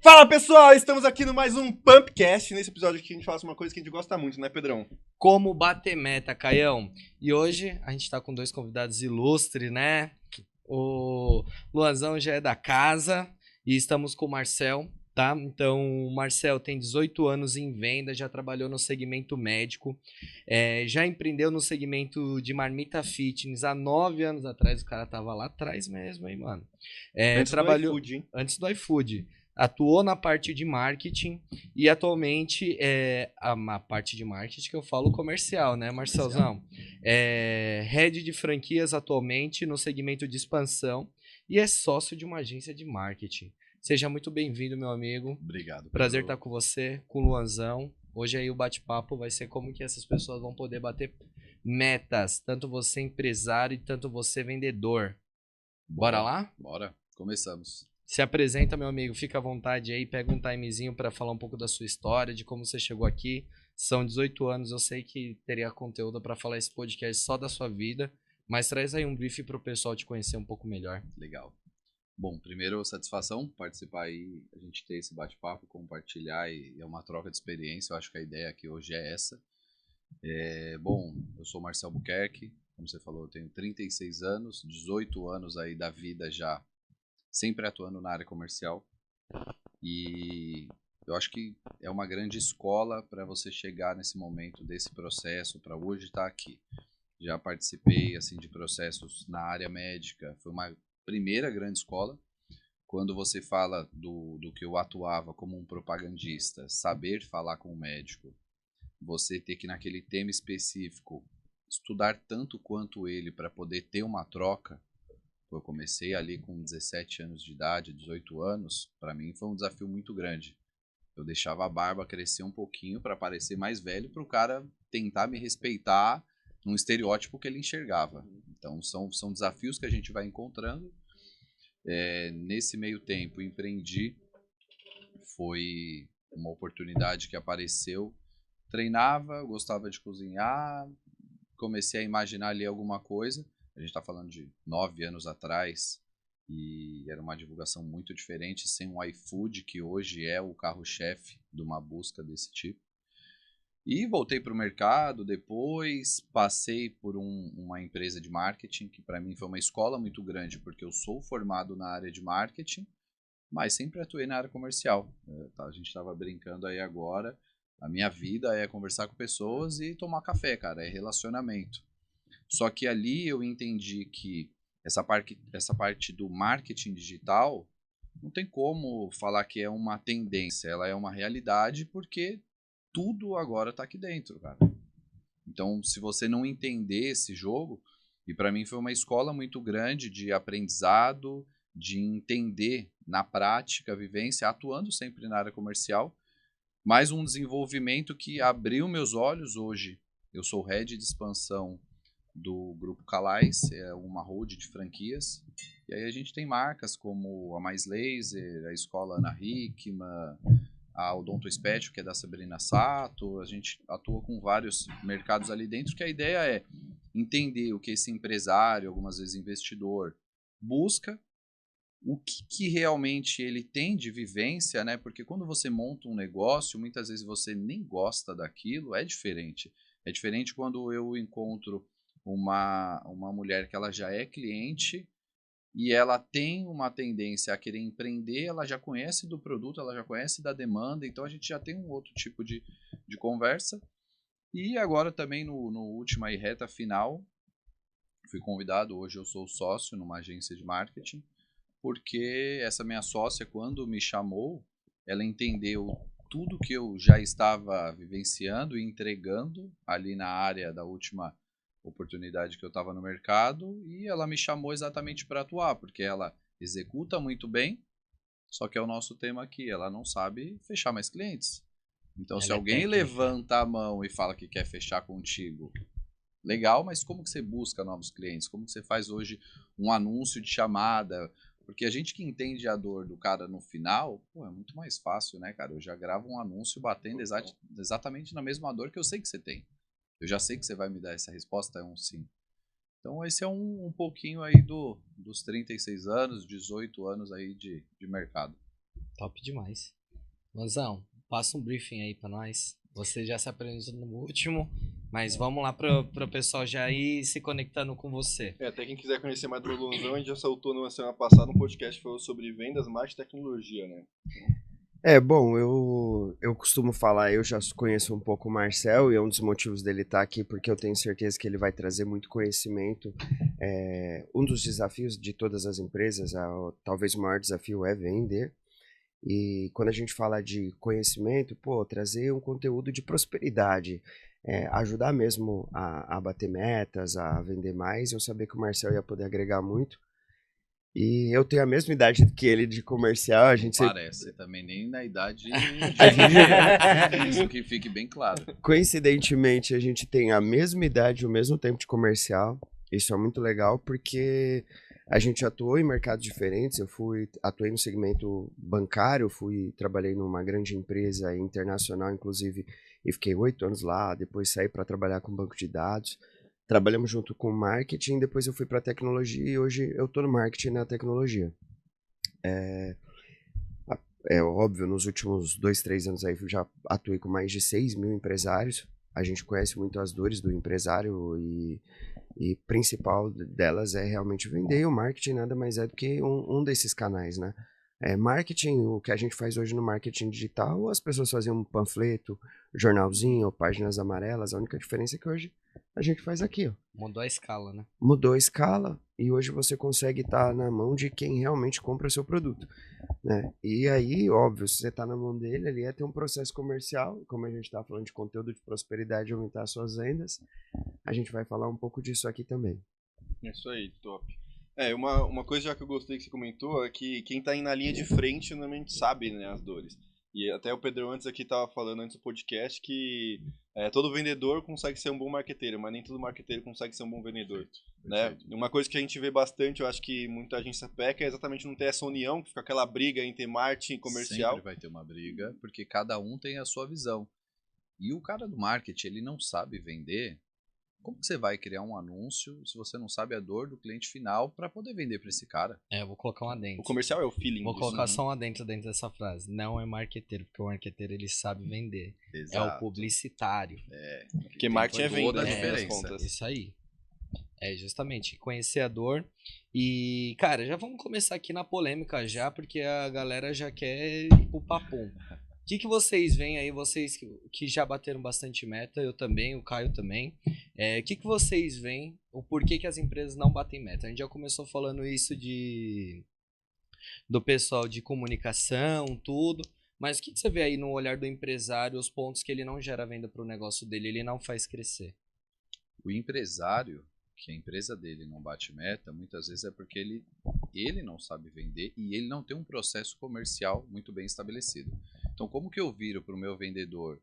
Fala pessoal, estamos aqui no mais um Pumpcast. Nesse episódio aqui a gente fala sobre uma coisa que a gente gosta muito, né, Pedrão? Como bater meta, Caião. E hoje a gente tá com dois convidados ilustres, né? O Luanzão já é da casa e estamos com o Marcel, tá? Então, o Marcel tem 18 anos em venda, já trabalhou no segmento médico, já empreendeu no segmento de marmita fitness há 9 anos atrás. O cara tava lá atrás mesmo, hein, mano? Antes do Trabalhou iFood, hein? antes do iFood. Atuou na parte de marketing e atualmente a parte de marketing que eu falo comercial, né, Marcelzão? Head de franquias atualmente no segmento de expansão e é sócio de uma agência de marketing. Seja muito bem-vindo, meu amigo. Obrigado, Pedro. Prazer estar com você, com o Luanzão. Hoje aí o bate-papo vai ser como que essas pessoas vão poder bater metas, tanto você empresário e tanto você vendedor. Bora lá? Bora, começamos. Se apresenta, meu amigo, fica à vontade aí, pega um timezinho para falar um pouco da sua história, de como você chegou aqui. São 18 anos, eu sei que teria conteúdo para falar esse podcast só da sua vida, mas traz aí um brief para o pessoal te conhecer um pouco melhor. Legal. Bom, primeiro, satisfação participar aí, a gente ter esse bate-papo, compartilhar e é uma troca de experiência. Eu acho que a ideia aqui hoje é essa. Bom, eu sou Marcel Buquerque, como você falou, eu tenho 36 anos, 18 anos aí da vida já, sempre atuando na área comercial. E eu acho que é uma grande escola para você chegar nesse momento desse processo, para hoje estar aqui. Já participei assim de processos na área médica, foi uma primeira grande escola. Quando você fala do que eu atuava como um propagandista, saber falar com o médico, você ter que naquele tema específico estudar tanto quanto ele para poder ter uma troca. Eu comecei ali com 17 anos de idade, 18 anos, para mim foi um desafio muito grande. Eu deixava a barba crescer um pouquinho para parecer mais velho, para o cara tentar me respeitar num estereótipo que ele enxergava. Então são desafios que a gente vai encontrando. Nesse meio tempo empreendi, foi uma oportunidade que apareceu. Treinava, gostava de cozinhar, comecei a imaginar ali alguma coisa. A gente está falando de 9 anos atrás e era uma divulgação muito diferente, sem um iFood, que hoje é o carro-chefe de uma busca desse tipo. E voltei para o mercado depois, passei por uma empresa de marketing, que para mim foi uma escola muito grande, porque eu sou formado na área de marketing, mas sempre atuei na área comercial. A gente estava brincando aí agora, a minha vida é conversar com pessoas e tomar café, cara, é relacionamento. Só que ali eu entendi que essa parte do marketing digital não tem como falar que é uma tendência, ela é uma realidade porque tudo agora está aqui dentro, cara. Então, se você não entender esse jogo, e para mim foi uma escola muito grande de aprendizado, de entender na prática, vivência, atuando sempre na área comercial, mais um desenvolvimento que abriu meus olhos hoje. Eu sou head de expansão do Grupo Calais, é uma holding de franquias. E aí a gente tem marcas como a Mais Laser, a Escola Ana Hickman, a Odonto Special, que é da Sabrina Sato. A gente atua com vários mercados ali dentro, que a ideia é entender o que esse empresário, algumas vezes investidor, busca, o que realmente ele tem de vivência, né? Porque quando você monta um negócio, muitas vezes você nem gosta daquilo, é diferente. É diferente quando eu encontro uma mulher que ela já é cliente e ela tem uma tendência a querer empreender, ela já conhece do produto, ela já conhece da demanda, então a gente já tem um outro tipo de conversa. E agora também no último aí, reta final, fui convidado, hoje eu sou sócio numa agência de marketing, porque essa minha sócia, quando me chamou, ela entendeu tudo que eu já estava vivenciando e entregando ali na área da última oportunidade que eu estava no mercado, e ela me chamou exatamente para atuar, porque ela executa muito bem, só que é o nosso tema aqui, ela não sabe fechar mais clientes. Então, Ela se é alguém técnica. levanta a mão e fala que quer fechar contigo, legal, mas como que você busca novos clientes? Como que você faz hoje um anúncio de chamada? Porque a gente que entende a dor do cara no final, pô, é muito mais fácil, né, cara? Eu já gravo um anúncio batendo exatamente na mesma dor que eu sei que você tem. Eu já sei que você vai me dar essa resposta, é um sim. Então esse é um pouquinho aí dos 36 anos, 18 anos aí de mercado. top demais. Luanzão, passa um briefing aí pra nós. Você já se apresentou no último, mas vamos lá pro pessoal já ir se conectando com você. Até quem quiser conhecer mais do Luanzão, a gente já soltou na semana passada um podcast que falou sobre vendas, marketing e tecnologia, né? Bom, eu costumo falar, eu já conheço um pouco o Marcel e é um dos motivos dele estar aqui, porque eu tenho certeza que ele vai trazer muito conhecimento. Um dos desafios de todas as empresas, talvez o maior desafio é vender. E quando a gente fala de conhecimento, trazer um conteúdo de prosperidade, ajudar mesmo a bater metas, a vender mais, eu sabia que o Marcel ia poder agregar muito. E eu tenho a mesma idade que ele de comercial, a gente sempre... Parece, também nem na idade gente- Isso que fique bem claro. Coincidentemente, a gente tem a mesma idade, o mesmo tempo de comercial. Isso é muito legal porque a gente atuou em mercados diferentes. Atuei no segmento bancário, trabalhei numa grande empresa internacional, inclusive, e fiquei 8 anos lá. Depois saí para trabalhar com banco de dados. Trabalhamos junto com marketing, depois eu fui para tecnologia e hoje eu estou no marketing e na tecnologia. É óbvio, nos últimos 2, 3 anos aí eu já atuei com mais de 6 mil empresários. A gente conhece muito as dores do empresário e principal delas é realmente vender. E o marketing nada mais é do que um desses canais, né? Marketing, o que a gente faz hoje no marketing digital, as pessoas faziam um panfleto, jornalzinho, páginas amarelas. A única diferença é que hoje a gente faz aqui, ó. Mudou a escala, né? Mudou a escala e hoje você consegue estar na mão de quem realmente compra o seu produto, né? E aí, óbvio, se você está na mão dele, ele ia ter um processo comercial, como a gente está falando de conteúdo de prosperidade, aumentar suas vendas, a gente vai falar um pouco disso aqui também. Isso aí, top. Uma coisa já que eu gostei que você comentou é que quem tá aí na linha de frente normalmente sabe, né, as dores. E até o Pedro antes aqui tava falando antes do podcast que todo vendedor consegue ser um bom marqueteiro, mas nem todo marqueteiro consegue ser um bom vendedor, né? Perfeito. Uma coisa que a gente vê bastante, eu acho que muita agência peca, é exatamente não ter essa união, que fica aquela briga entre marketing e comercial. Sempre vai ter uma briga, porque cada um tem a sua visão. E o cara do marketing, ele não sabe vender. Como que você vai criar um anúncio se você não sabe a dor do cliente final para poder vender para esse cara? Eu vou colocar um adentro. O comercial é o feeling Vou disso, colocar né? só um adentro dentro dessa frase. Não é marqueteiro, porque o marqueteiro ele sabe vender. É o Exato. publicitário. Porque Tem marketing é toda venda, a no fim das diferença. contas. Isso aí. Justamente, conhecer a dor. E, cara, já vamos começar aqui na polêmica já, porque a galera já quer ir pro papum. O que vocês veem aí, vocês que já bateram bastante meta, eu também, o Caio também. O que vocês veem, o porquê que as empresas não batem meta? A gente já começou falando isso do pessoal de comunicação, tudo. Mas o que você vê aí no olhar do empresário, os pontos que ele não gera venda para o negócio dele, ele não faz crescer? O empresário, que a empresa dele não bate meta, muitas vezes é porque ele não sabe vender e ele não tem um processo comercial muito bem estabelecido. Então, como que eu viro para o meu vendedor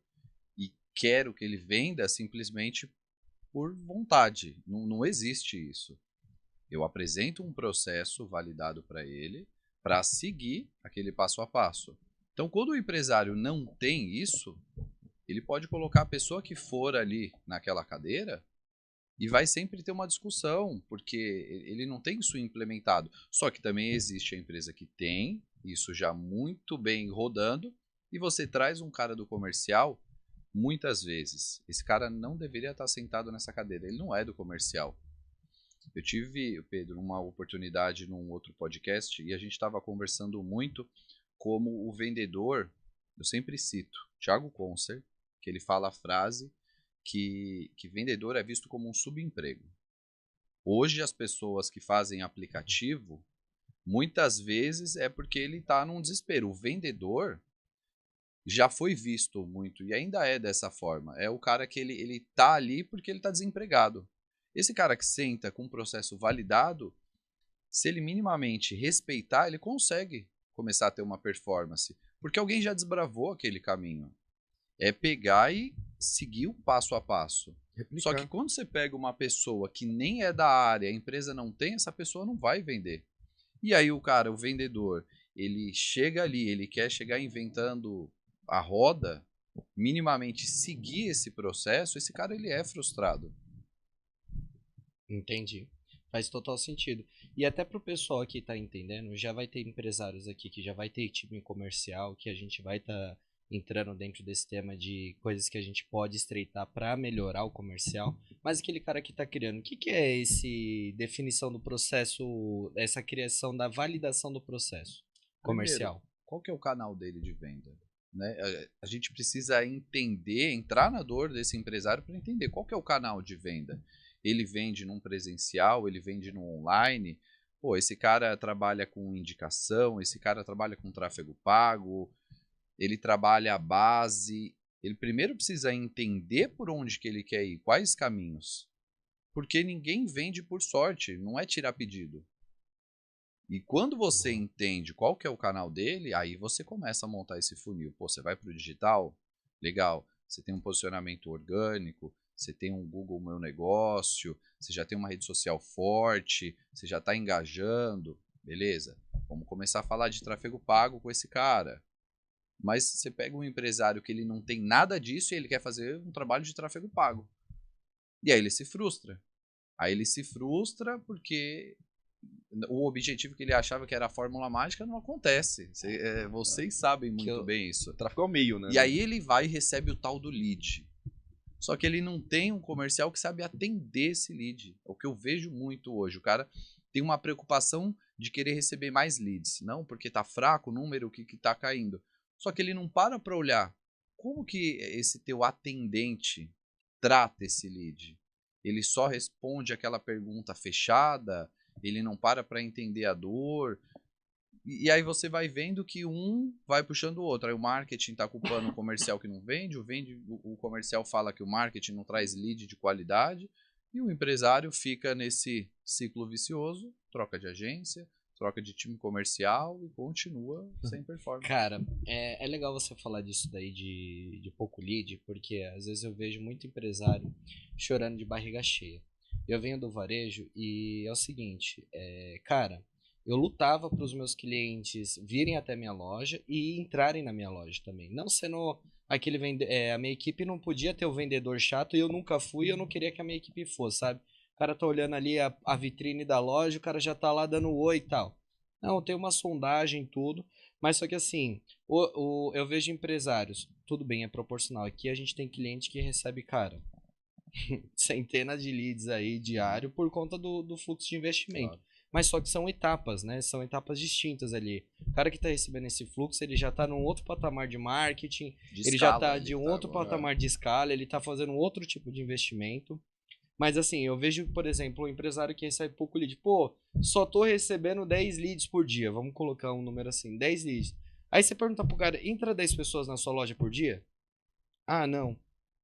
e quero que ele venda simplesmente por vontade? Não existe isso. Eu apresento um processo validado para ele para seguir aquele passo a passo. Então, quando o empresário não tem isso, ele pode colocar a pessoa que for ali naquela cadeira e vai sempre ter uma discussão, porque ele não tem isso implementado. Só que também existe a empresa que tem isso já muito bem rodando, e você traz um cara do comercial, muitas vezes, esse cara não deveria estar sentado nessa cadeira, ele não é do comercial. Eu tive, Pedro, uma oportunidade num outro podcast, e a gente estava conversando muito como o vendedor, eu sempre cito, Thiago Concer, que ele fala a frase que vendedor é visto como um subemprego. Hoje as pessoas que fazem aplicativo, muitas vezes é porque ele está num desespero. O vendedor já foi visto muito e ainda é dessa forma. É o cara que ele tá ali porque ele está desempregado. Esse cara que senta com um processo validado, se ele minimamente respeitar, ele consegue começar a ter uma performance, porque alguém já desbravou aquele caminho. É pegar e seguir o passo a passo. Replicar. Só que quando você pega uma pessoa que nem é da área, a empresa não tem, essa pessoa não vai vender. E aí o cara, o vendedor, ele chega ali, ele quer chegar inventando a roda, minimamente seguir esse processo, esse cara ele é frustrado. Entendi. Faz total sentido. E até pro pessoal que tá entendendo, já vai ter empresários aqui que já vai ter time comercial, que a gente vai estar entrando dentro desse tema de coisas que a gente pode estreitar para melhorar o comercial. Mas aquele cara que tá criando, o que que é esse definição do processo, essa criação da validação do processo comercial? Primeiro, qual que é o canal dele de venda? Né? A gente precisa entender, entrar na dor desse empresário para entender qual que é o canal de venda. Ele vende num presencial, ele vende no online. Pô, esse cara trabalha com indicação, esse cara trabalha com tráfego pago, ele trabalha a base. Ele primeiro precisa entender por onde que ele quer ir, quais caminhos. Porque ninguém vende por sorte, não é tirar pedido. E quando você entende qual que é o canal dele, aí você começa a montar esse funil. Pô, você vai para o digital? Legal. Você tem um posicionamento orgânico, você tem um Google Meu Negócio, você já tem uma rede social forte, você já está engajando. Beleza, vamos começar a falar de tráfego pago com esse cara. Mas você pega um empresário que ele não tem nada disso e ele quer fazer um trabalho de tráfego pago. E aí ele se frustra. Aí ele se frustra porque o objetivo que ele achava que era a fórmula mágica não acontece. Vocês sabem muito bem isso. O tráfego é o meio, né? E aí ele vai e recebe o tal do lead. Só que ele não tem um comercial que sabe atender esse lead. É o que eu vejo muito hoje. O cara tem uma preocupação de querer receber mais leads. Não, porque tá fraco o número que tá caindo. Só que ele não para olhar como que esse teu atendente trata esse lead. Ele só responde aquela pergunta fechada, ele não para entender a dor. E aí você vai vendo que um vai puxando o outro. Aí o marketing está culpando o comercial que não vende, o comercial fala que o marketing não traz lead de qualidade, e o empresário fica nesse ciclo vicioso, troca de agência, troca de time comercial e continua sem performance. Cara, é legal você falar disso daí de pouco lead, porque às vezes eu vejo muito empresário chorando de barriga cheia. Eu venho do varejo e é o seguinte, cara, eu lutava para os meus clientes virem até minha loja e entrarem na minha loja também. Não sendo aquele a minha equipe não podia ter o vendedor chato e eu nunca fui e eu não queria que a minha equipe fosse, sabe? O cara tá olhando ali a vitrine da loja, o cara já tá lá dando oi e tal. Não, tem uma sondagem tudo, mas só que assim, eu vejo empresários, tudo bem, é proporcional. Aqui a gente tem cliente que recebe, cara, centenas de leads aí diário por conta do fluxo de investimento. Claro. Mas só que são etapas, né? São etapas distintas ali. O cara que está recebendo esse fluxo, ele já está num outro patamar de marketing, ele já está de um outro patamar de escala, ele está fazendo um outro tipo de investimento. Mas assim, eu vejo, por exemplo, um empresário que recebe pouco lead. Pô, só tô recebendo 10 leads por dia. Vamos colocar um número assim, 10 leads. Aí você pergunta pro cara, entra 10 pessoas na sua loja por dia? Ah, não.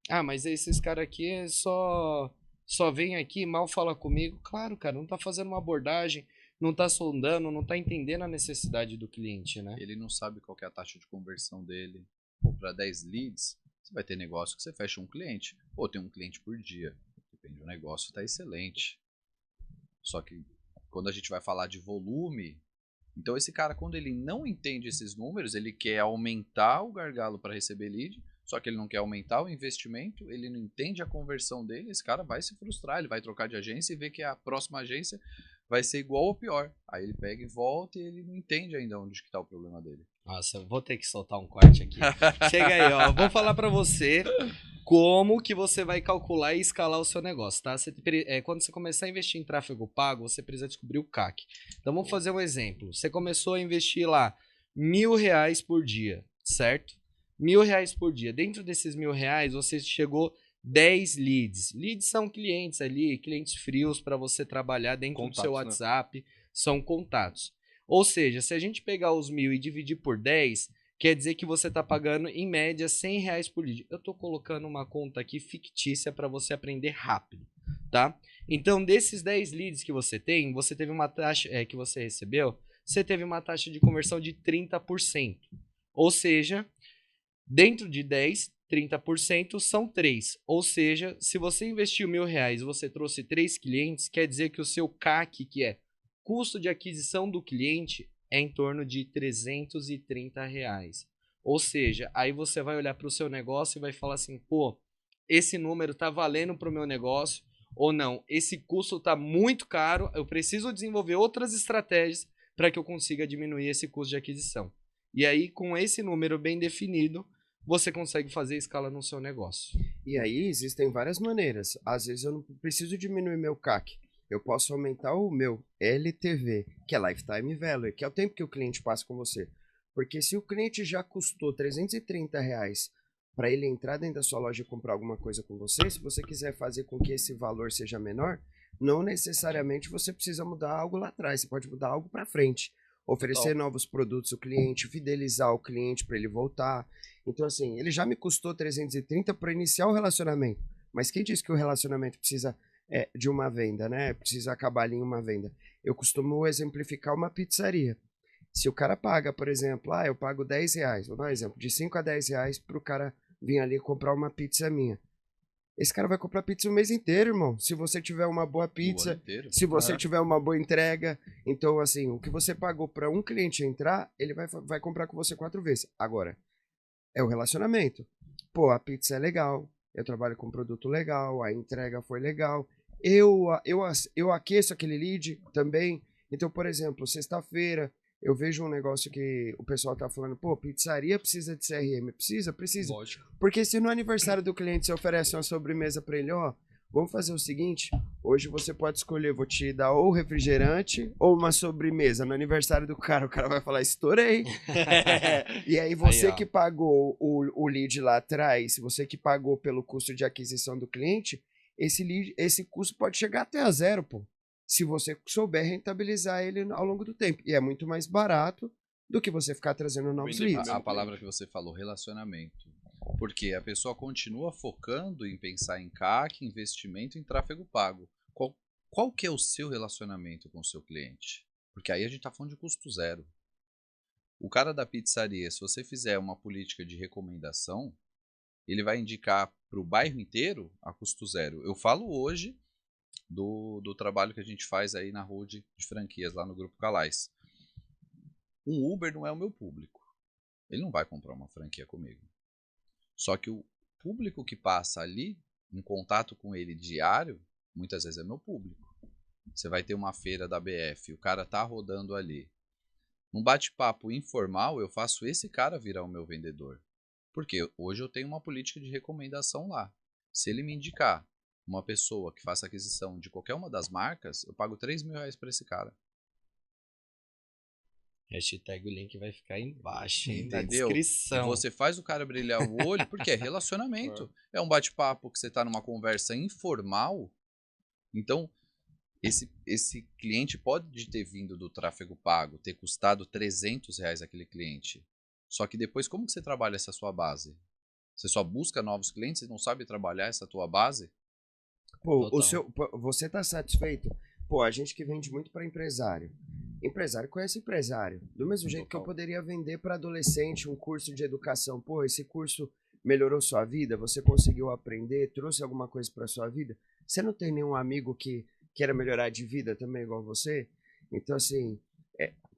Ah, mas esses caras aqui só vem aqui, mal fala comigo. Claro, cara, não tá fazendo uma abordagem, não tá sondando, não tá entendendo a necessidade do cliente, né? Ele não sabe qual que é a taxa de conversão dele. Ou para 10 leads, você vai ter negócio que você fecha um cliente. Ou tem um cliente por dia. Depende do negócio, tá excelente. Só que quando a gente vai falar de volume, então esse cara, quando ele não entende esses números, ele quer aumentar o gargalo para receber lead, só que ele não quer aumentar o investimento, ele não entende a conversão dele, esse cara vai se frustrar, ele vai trocar de agência e ver que a próxima agência vai ser igual ou pior. Aí ele pega e volta e ele não entende ainda onde que tá o problema dele. Nossa, eu vou ter que soltar um corte aqui. Chega aí, ó, vou falar para você como que você vai calcular e escalar o seu negócio, tá? Quando você começar a investir em tráfego pago, você precisa descobrir o CAC. Então vamos fazer um exemplo. Você começou a investir lá R$1.000 por dia, certo? R$1.000 por dia. Dentro desses R$1.000, você chegou 10 leads. Leads são clientes ali, clientes frios para você trabalhar dentro do seu WhatsApp. Né? São contatos. Ou seja, se a gente pegar os 1.000 e dividir por 10, quer dizer que você está pagando em média R$100 por lead. Eu estou colocando uma conta aqui fictícia para você aprender rápido, tá? Então, desses 10 leads que você tem, você teve uma taxa que você recebeu, você teve uma taxa de conversão de 30%. Ou seja, dentro de 10, 30% são 3. Ou seja, se você investiu R$1.000 e você trouxe 3 clientes, quer dizer que o seu CAC, que é custo de aquisição do cliente, é em torno de R$330. Ou seja, aí você vai olhar para o seu negócio e vai falar assim, pô, esse número tá valendo para o meu negócio, ou não, esse custo está muito caro, eu preciso desenvolver outras estratégias para que eu consiga diminuir esse custo de aquisição. E aí, com esse número bem definido, você consegue fazer escala no seu negócio. E aí existem várias maneiras. Às vezes eu não preciso diminuir meu CAC. Eu posso aumentar o meu LTV, que é Lifetime Value, que é o tempo que o cliente passa com você. Porque se o cliente já custou R$330 para ele entrar dentro da sua loja e comprar alguma coisa com você, se você quiser fazer com que esse valor seja menor, não necessariamente você precisa mudar algo lá atrás, você pode mudar algo para frente. Oferecer novos produtos ao cliente, fidelizar o cliente para ele voltar. Então, assim, ele já me custou 330 para iniciar o relacionamento. Mas quem disse que o relacionamento precisa de uma venda, né? Precisa acabar ali em uma venda. Eu costumo exemplificar uma pizzaria. Se o cara paga, por exemplo, eu pago R$10, vou dar um exemplo, de 5 a R$10 para o cara vir ali comprar uma pizza minha. Esse cara vai comprar pizza o mês inteiro, irmão. Se você tiver uma boa pizza, se você tiver uma boa entrega. Então, assim, o que você pagou para um cliente entrar, ele vai comprar com você 4 vezes. Agora, é o relacionamento. Pô, a pizza é legal, eu trabalho com um produto legal, a entrega foi legal. Eu aqueço aquele lead também. Então, por exemplo, sexta-feira, eu vejo um negócio que o pessoal tá falando, pô, pizzaria precisa de CRM. Precisa. Lógico. Porque se no aniversário do cliente você oferece uma sobremesa para ele, vamos fazer o seguinte, hoje você pode escolher, vou te dar ou refrigerante ou uma sobremesa. No aniversário do cara, o cara vai falar, estourei. E aí você que pagou o lead lá atrás, você que pagou pelo custo de aquisição do cliente, esse custo pode chegar até a 0, pô. Se você souber rentabilizar ele ao longo do tempo. E é muito mais barato do que você ficar trazendo novos leads. A palavra que você falou, relacionamento. Porque a pessoa continua focando em pensar em CAC, investimento em tráfego pago. Qual que é o seu relacionamento com o seu cliente? Porque aí a gente está falando de custo zero. O cara da pizzaria, se você fizer uma política de recomendação, ele vai indicar para o bairro inteiro a custo zero. Eu falo hoje do trabalho que a gente faz aí na road de franquias, lá no Grupo Calais. Um Uber não é o meu público. Ele não vai comprar uma franquia comigo. Só que o público que passa ali, em contato com ele diário, muitas vezes é meu público. Você vai ter uma feira da BF, o cara tá rodando ali. Num bate-papo informal, eu faço esse cara virar o meu vendedor. Porque hoje eu tenho uma política de recomendação lá. Se ele me indicar uma pessoa que faça aquisição de qualquer uma das marcas, eu pago R$3.000 para esse cara. Hashtag o link vai ficar aí embaixo, hein, na entendeu? descrição. Você faz o cara brilhar o olho, porque é relacionamento. É um bate-papo que você está numa conversa informal. Então, esse cliente pode ter vindo do tráfego pago, ter custado R$300 aquele cliente. Só que depois, como que você trabalha essa sua base? Você só busca novos clientes e não sabe trabalhar essa tua base? Pô, você tá satisfeito? Pô, a gente que vende muito para empresário. Empresário conhece empresário. Do mesmo jeito que eu poderia vender para adolescente um curso de educação. Pô, esse curso melhorou sua vida? Você conseguiu aprender? Trouxe alguma coisa para sua vida? Você não tem nenhum amigo que queira melhorar de vida também igual você? Então, assim,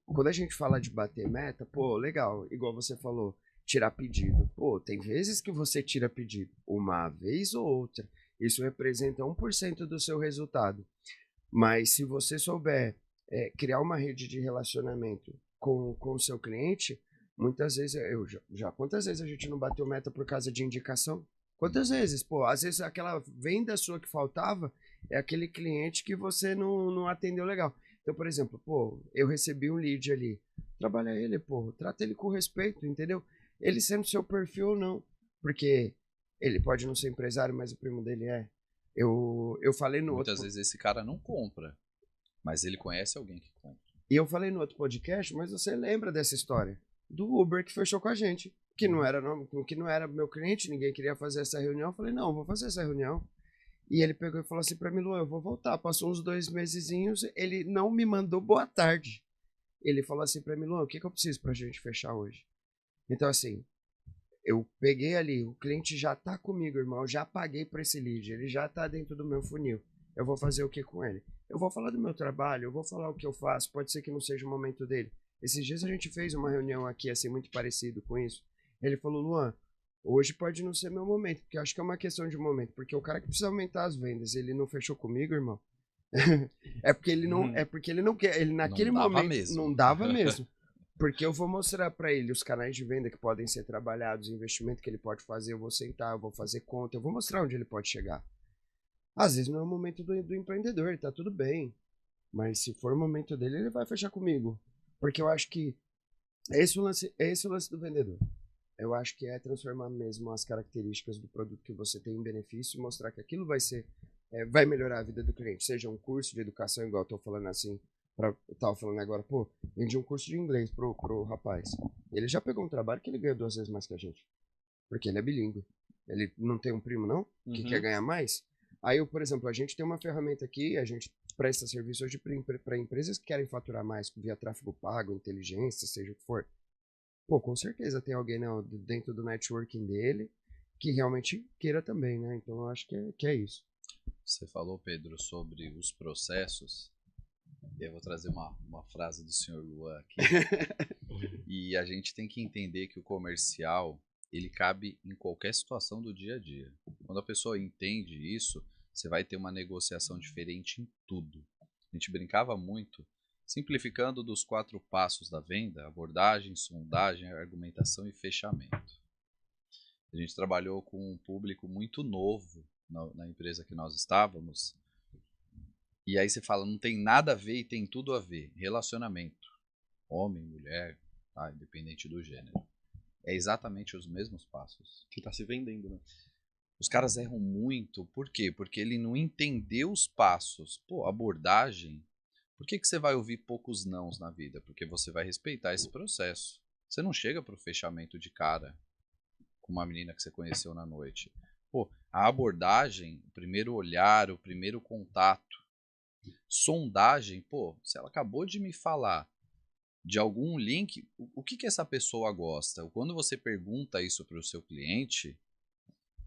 quando a gente fala de bater meta, pô, legal, igual você falou, tirar pedido. Pô, tem vezes que você tira pedido, uma vez ou outra. Isso representa 1% do seu resultado. Mas se você souber criar uma rede de relacionamento com o seu cliente, muitas vezes, quantas vezes a gente não bateu meta por causa de indicação? Quantas vezes? Pô, às vezes aquela venda sua que faltava é aquele cliente que você não atendeu legal. Então, por exemplo, pô, eu recebi um lead ali. Trabalha ele, pô, trata ele com respeito, entendeu? Ele sendo seu perfil ou não. Porque ele pode não ser empresário, mas o primo dele é. Eu falei no Muitas vezes esse cara não compra, mas ele conhece alguém que compra. E eu falei no outro podcast, mas você lembra dessa história? Do Uber que fechou com a gente. Que não era meu cliente, ninguém queria fazer essa reunião. Eu falei, não, vou fazer essa reunião. E ele pegou e falou assim pra mim, Luan, eu vou voltar. Passou uns 2 mesezinhos, ele não me mandou boa tarde. Ele falou assim pra mim, Luan, o que eu preciso pra gente fechar hoje? Então, assim, eu peguei ali, o cliente já tá comigo, irmão, eu já paguei pra esse lead, ele já tá dentro do meu funil. Eu vou fazer o que com ele? Eu vou falar do meu trabalho, eu vou falar o que eu faço, pode ser que não seja o momento dele. Esses dias a gente fez uma reunião aqui, assim, muito parecido com isso. Ele falou, Luan, Hoje pode não ser meu momento, porque eu acho que é uma questão de momento. Porque o cara que precisa aumentar as vendas, ele não fechou comigo, irmão. É porque ele não quer. Ele naquele Não dava momento mesmo. não dava mesmo. Porque eu vou mostrar pra ele os canais de venda que podem ser trabalhados, o investimento que ele pode fazer, eu vou sentar, eu vou fazer conta, eu vou mostrar onde ele pode chegar. Às vezes não é o momento do empreendedor, tá tudo bem. Mas se for o momento dele, ele vai fechar comigo. Porque eu acho que é esse o lance do vendedor. Eu acho que é transformar mesmo as características do produto que você tem em benefício e mostrar que aquilo vai melhorar a vida do cliente. Seja um curso de educação, igual eu tô falando assim, eu tava falando agora, pô, vendi um curso de inglês pro rapaz. Ele já pegou um trabalho que ele ganha 2 vezes mais que a gente. Porque ele é bilíngue. Ele não tem um primo, não? Que quer ganhar mais? Aí, por exemplo, a gente tem uma ferramenta aqui, a gente presta serviço hoje para empresas que querem faturar mais via tráfego pago, inteligência, seja o que for. Pô, com certeza tem alguém dentro do networking dele que realmente queira também, né? Então eu acho que é isso. Você falou, Pedro, sobre os processos. Eu vou trazer uma frase do senhor Luan aqui. E a gente tem que entender que o comercial, ele cabe em qualquer situação do dia a dia. Quando a pessoa entende isso, você vai ter uma negociação diferente em tudo. A gente brincava muito, simplificando dos 4 passos da venda: abordagem, sondagem, argumentação e fechamento. A gente trabalhou com um público muito novo na empresa que nós estávamos. E aí você fala, não tem nada a ver e tem tudo a ver. Relacionamento. Homem, mulher, tá? Independente do gênero. É exatamente os mesmos passos. Que tá se vendendo, né? Os caras erram muito. Por quê? Porque ele não entendeu os passos. Pô, abordagem. Por que você vai ouvir poucos nãos na vida? Porque você vai respeitar esse processo. Você não chega pro fechamento de cara com uma menina que você conheceu na noite. Pô, a abordagem, o primeiro olhar, o primeiro contato. Sondagem, pô, se ela acabou de me falar de algum link, o que essa pessoa gosta? Quando você pergunta isso para o seu cliente,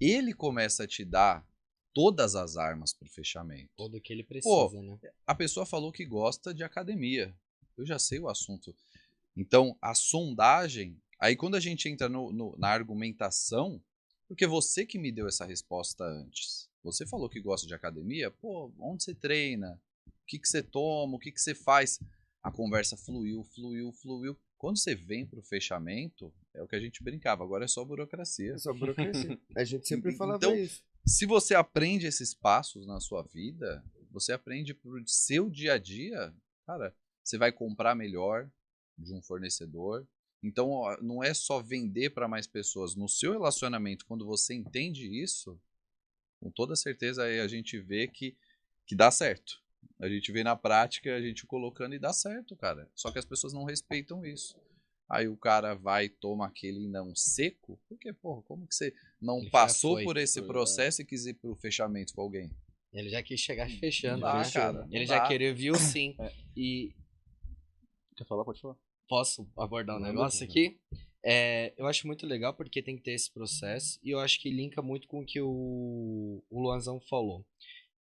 ele começa a te dar todas as armas para o fechamento. Tudo o que ele precisa, né? A pessoa falou que gosta de academia. Eu já sei o assunto. Então, a sondagem, aí quando a gente entra na argumentação, porque você que me deu essa resposta antes. Você falou que gosta de academia, pô, onde você treina? O que você toma? O que você faz? A conversa fluiu. Quando você vem pro fechamento, é o que a gente brincava, agora é só burocracia. É só burocracia. A gente sempre falava então, isso. Se você aprende esses passos na sua vida, você aprende pro seu dia a dia, cara, você vai comprar melhor de um fornecedor. Então, não é só vender para mais pessoas. No seu relacionamento, quando você entende isso, com toda certeza aí a gente vê que dá certo. A gente vê na prática, a gente colocando e dá certo, cara. Só que as pessoas não respeitam isso. Aí o cara vai e toma aquele não seco. Porque, porra, como que você não Ele passou por esse processo e quis ir pro fechamento com alguém? Ele já quis chegar fechando. Não dá, né? cara, não Ele dá. já queria, viu sim. E Quer falar? Pode falar. posso abordar um Não, negócio não. aqui? Eu acho muito legal porque tem que ter esse processo. E eu acho que linka muito com o que o Luanzão falou.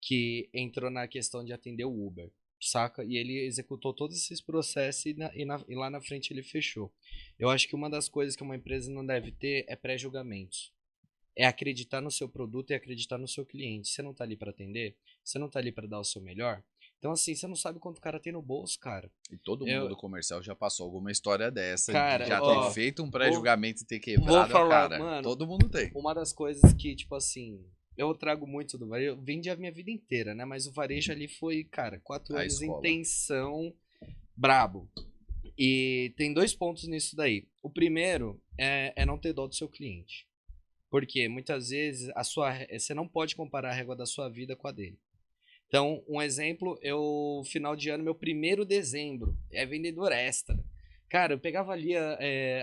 Que entrou na questão de atender o Uber, saca? E ele executou todos esses processos e lá na frente ele fechou. Eu acho que uma das coisas que uma empresa não deve ter é pré-julgamentos. É acreditar no seu produto e acreditar no seu cliente. Você não tá ali para atender? Você não tá ali para dar o seu melhor? Então, assim, você não sabe quanto o cara tem no bolso, cara. E todo mundo do comercial já passou alguma história dessa. Cara, de já ó, ter feito um pré-julgamento e ter quebrado vou falar, a cara. mano, Todo mundo tem. Uma das coisas que, tipo assim, eu trago muito do varejo, eu vendi a minha vida inteira, né? Mas o varejo ali foi, cara, 4 A anos em escola. tensão, brabo. E tem 2 pontos nisso daí. O primeiro é não ter dó do seu cliente. Porque muitas vezes você não pode comparar a régua da sua vida com a dele. Então, um exemplo, final de ano, meu 1º dezembro, é vendedor extra. Cara, eu pegava ali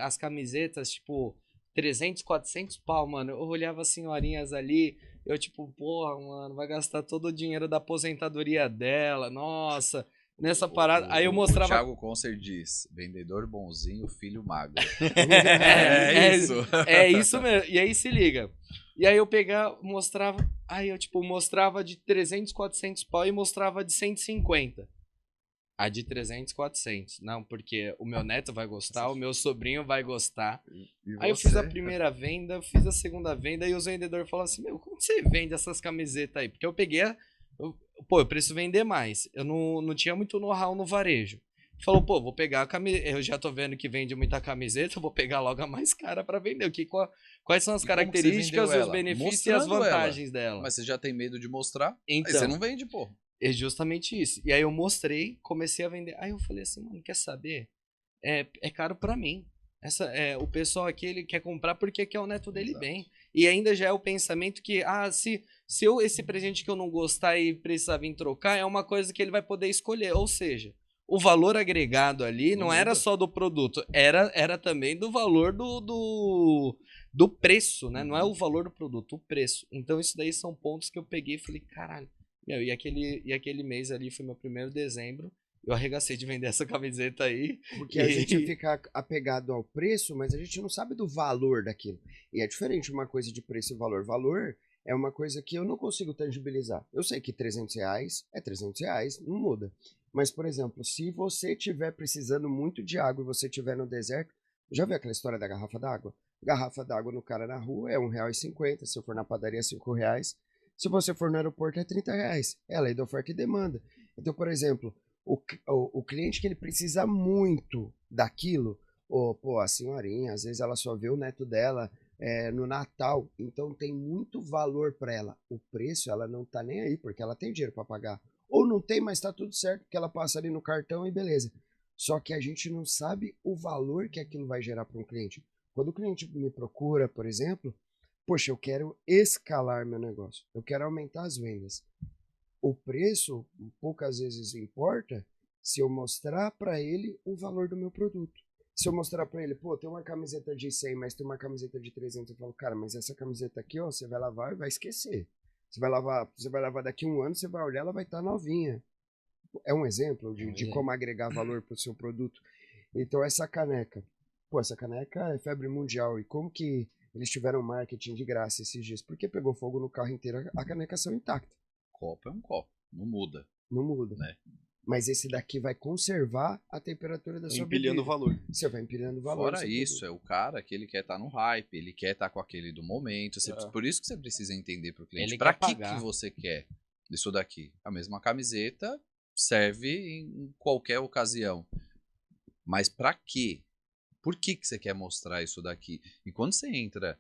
as camisetas, tipo, 300, 400 pau, mano. Eu olhava as senhorinhas ali, eu tipo, porra, mano, vai gastar todo o dinheiro da aposentadoria dela, nossa, nessa parada. Aí eu mostrava... O Thiago Concer diz, vendedor bonzinho, filho magro. É isso mesmo. E aí se liga. E aí eu mostrava... Aí eu, tipo, mostrava de 300, 400 pau e mostrava de 150. A de 300, 400. Não, porque o meu neto vai gostar, o meu sobrinho vai gostar. E Aí eu fiz a você? primeira venda, fiz a segunda venda e os vendedores falaram assim, meu, como que você vende essas camisetas aí? Porque eu peguei, pô, eu preciso vender mais. Eu não tinha muito know-how no varejo. Falou, pô, vou pegar a camiseta, eu já tô vendo que vende muita camiseta, eu vou pegar logo a mais cara pra vender. Quais são as E como que você características, vendeu os ela? benefícios e as Mostrando ela. vantagens dela? Mas você já tem medo de mostrar? Aí você Então, não vende, pô. é justamente isso. E aí eu mostrei, comecei a vender. Aí eu falei assim, mano, quer saber? É caro pra mim. O pessoal aqui, ele quer comprar porque quer o neto dele Exato. bem. E ainda já é o pensamento que, se esse presente que eu não gostar e precisar vir trocar, é uma coisa que ele vai poder escolher. Ou seja, o valor agregado ali não era muda. só do produto, era também do valor do preço, né? Não é o valor do produto, o preço. Então isso daí são pontos que eu peguei e falei, caralho. Meu, e aquele mês ali foi meu primeiro dezembro. Eu arregacei de vender essa camiseta aí. Porque a gente fica apegado ao preço, mas a gente não sabe do valor daquilo. E é diferente uma coisa de preço e valor. Valor é uma coisa que eu não consigo tangibilizar. Eu sei que R$ 300 é R$ 300, não muda. Mas, por exemplo, se você estiver precisando muito de água e você estiver no deserto, já viu aquela história da garrafa d'água? Garrafa d'água no cara na rua é R$ 1,50, se eu for na padaria é R$ 5. Se você for no aeroporto é R$ 30. É a lei da oferta e demanda. Então, por exemplo, o cliente que ele precisa muito daquilo, pô, a senhorinha, às vezes ela só vê o neto dela no Natal, então tem muito valor para ela. O preço ela não tá nem aí, porque ela tem dinheiro para pagar. Ou não tem, mas tá tudo certo, porque ela passa ali no cartão e beleza. Só que a gente não sabe o valor que aquilo vai gerar para um cliente. Quando o cliente me procura, por exemplo, poxa, eu quero escalar meu negócio, eu quero aumentar as vendas. O preço poucas vezes importa se eu mostrar para ele o valor do meu produto. Se eu mostrar para ele, pô, tem uma camiseta de 100, mas tem uma camiseta de 300, eu falo, cara, mas essa camiseta aqui, ó, você vai lavar e vai esquecer. Você vai lavar daqui a um ano, você vai olhar, ela vai estar novinha. É um exemplo de como agregar valor para o seu produto. Então essa caneca, pô, essa caneca é febre mundial. E como que eles tiveram marketing de graça esses dias? Porque pegou fogo no carro inteiro, a caneca saiu intacta. Copo é um copo, não muda. Não muda. Né? Mas esse daqui vai conservar a temperatura da sua Empilhando bebida. o valor. Você vai empilhando o valor. Fora isso, é o cara que ele quer estar no hype, ele quer estar com aquele do momento. Por isso que você precisa entender pro cliente. Ele Pra quer que pagar. você quer isso daqui? A mesma camiseta serve em qualquer ocasião. Mas pra quê? Por que você quer mostrar isso daqui? E quando você entra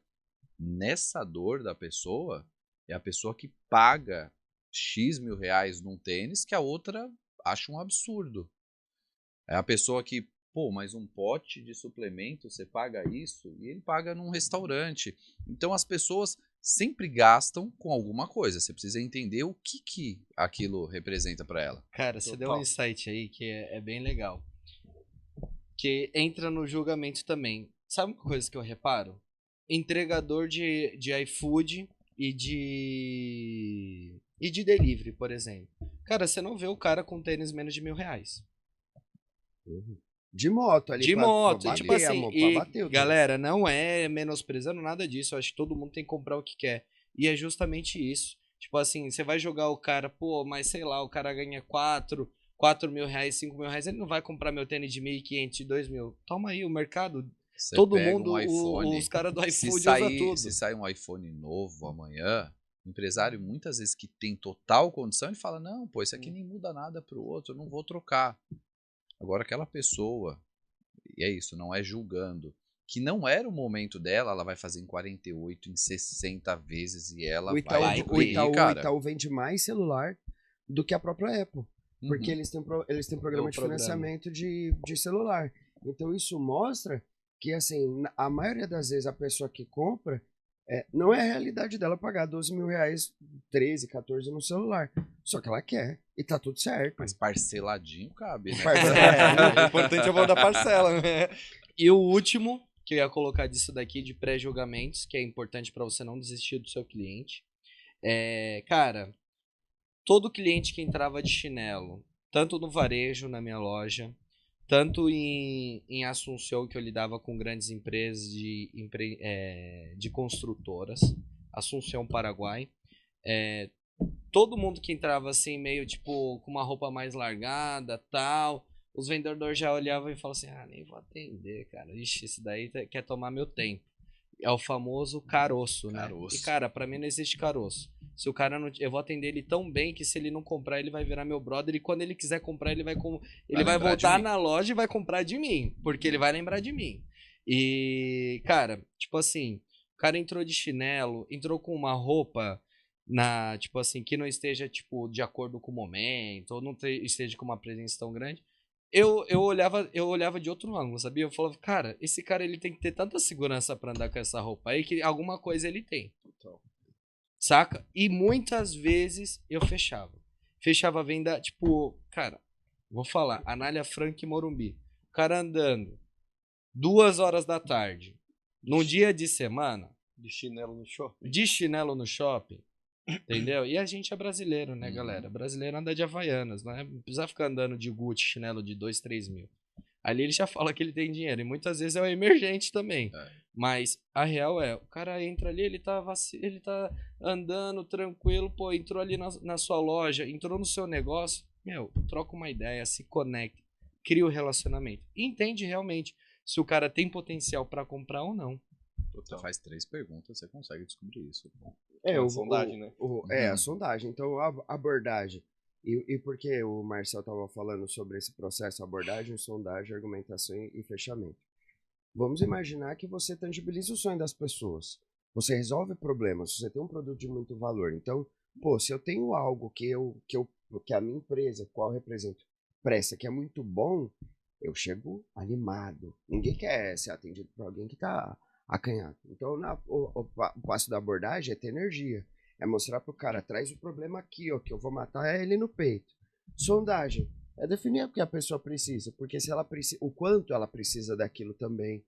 nessa dor da pessoa, é a pessoa que paga X mil reais num tênis que a outra acha um absurdo. É a pessoa que, pô, mas um pote de suplemento, você paga isso? E ele paga num restaurante. Então as pessoas sempre gastam com alguma coisa. Você precisa entender o que aquilo representa para ela. Cara, você deu um insight aí que é bem legal. Que entra no julgamento também. Sabe uma coisa que eu reparo? Entregador de iFood e de delivery, por exemplo. Cara, você não vê o cara com tênis menos de R$ 1.000. De moto ali. De moto, pra tipo bater, assim, amor, pra e bater o galera, não é menosprezando nada disso, eu acho que todo mundo tem que comprar o que quer. E é justamente isso. Tipo assim, você vai jogar o cara, pô, mas sei lá, o cara ganha 4 mil reais, 5 mil reais, ele não vai comprar meu tênis de 1.500, de 2.000. Toma aí o mercado. Você Todo pega mundo, um iPhone, os caras do se iFood sair, usam tudo. se sai um iPhone novo amanhã, o empresário muitas vezes que tem total condição, ele fala, não, pô, isso aqui nem muda nada pro outro, eu não vou trocar. Agora aquela pessoa, e é isso, não é julgando, que não era o momento dela, ela vai fazer em 48, em 60 vezes e ela O Itaú, vai o Itaú, cara. o Itaú vende mais celular do que a própria Apple. Porque Uhum. eles têm programa de financiamento de celular. Então isso mostra que, assim, a maioria das vezes a pessoa que compra, não é a realidade dela pagar 12 mil reais, 13, 14 no celular. Só que ela quer. E tá tudo certo. Mas parceladinho cabe, né? O importante é o valor da parcela, né? E o último que eu ia colocar disso daqui, de pré-julgamentos, que é importante para você não desistir do seu cliente. Cara, todo cliente que entrava de chinelo, tanto no varejo, na minha loja, tanto em Assunção, que eu lidava com grandes empresas de construtoras, Assunção, Paraguai, todo mundo que entrava assim, meio tipo, com uma roupa mais largada, tal, os vendedores já olhavam e falavam assim, nem vou atender, cara. Ixi, esse daí quer tomar meu tempo. É o famoso caroço, né? Caroço. E, cara, pra mim não existe caroço. Se o cara não... Eu vou atender ele tão bem que se ele não comprar, ele vai virar meu brother. E quando ele quiser comprar, ele vai lembrar de voltar mim. na loja e vai comprar de mim. Porque ele vai lembrar de mim. E, cara, tipo assim, o cara entrou de chinelo, entrou com uma roupa tipo assim, que não esteja, tipo, de acordo com o momento, ou não esteja com uma presença tão grande. Eu olhava de outro ângulo, sabia? Eu falava, cara, esse cara ele tem que ter tanta segurança pra andar com essa roupa aí que alguma coisa ele tem. Saca? E muitas vezes eu fechava. Fechava a venda, tipo, cara, vou falar, Anália Franco e Morumbi. O cara andando 2 horas da tarde, num dia de semana, De chinelo no shopping. de chinelo no shopping, entendeu? E a gente é brasileiro, né, galera? Brasileiro anda de Havaianas, não é? Não precisa ficar andando de Gucci, chinelo de 2, 3 mil. Ali ele já fala que ele tem dinheiro. E muitas vezes é o emergente também. Mas a real é, o cara entra ali, ele tá andando tranquilo, pô, entrou ali na sua loja, entrou no seu negócio, meu, troca uma ideia, se conecta, cria o relacionamento. E entende realmente se o cara tem potencial pra comprar ou não. Você faz 3 perguntas, você consegue descobrir isso. A sondagem, né? A sondagem. Então, a abordagem. E por que o Marcel estava falando sobre esse processo? Abordagem, sondagem, argumentação e fechamento. Vamos imaginar que você tangibiliza o sonho das pessoas. Você resolve problemas, você tem um produto de muito valor. Então, pô, se eu tenho algo que a minha empresa, qual eu represento, presta, que é muito bom, eu chego animado. Ninguém quer ser atendido por alguém que está acanhado. Então, o passo da abordagem é ter energia. É mostrar pro cara, traz o problema aqui, ó, que eu vou matar ele no peito. Sondagem é definir o que a pessoa precisa, porque se ela precisa, o quanto ela precisa daquilo também,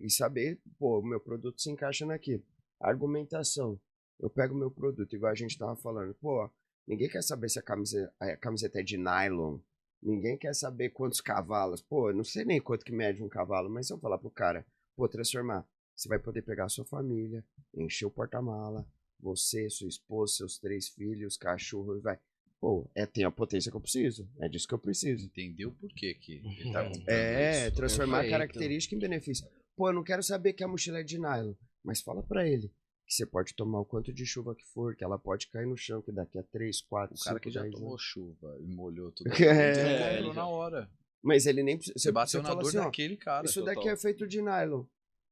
e saber, pô, o meu produto se encaixa naquilo. Argumentação, eu pego o meu produto, igual a gente tava falando, pô, ninguém quer saber se a camiseta é de nylon, ninguém quer saber quantos cavalos, pô, eu não sei nem quanto que mede um cavalo, mas se eu falar pro cara, pô, transformar, você vai poder pegar a sua família, encher o porta-mala, você, sua esposa, seus 3 filhos, cachorro, vai. Pô, tem a potência que eu preciso. É disso que eu preciso. Entendeu por que ele tá comprando isso. Transformar Perfeito. a característica em benefício. Pô, eu não quero saber que a mochila é de nylon, mas fala pra ele que você pode tomar o quanto de chuva que for, que ela pode cair no chão, que daqui a 3, 4, 5, O cara que já 10 tomou anos. chuva e molhou tudo. É, Ele comprou na hora. Mas ele nem precisa. Você bateu na fala dor assim, ó, daquele cara. isso daqui é feito de nylon.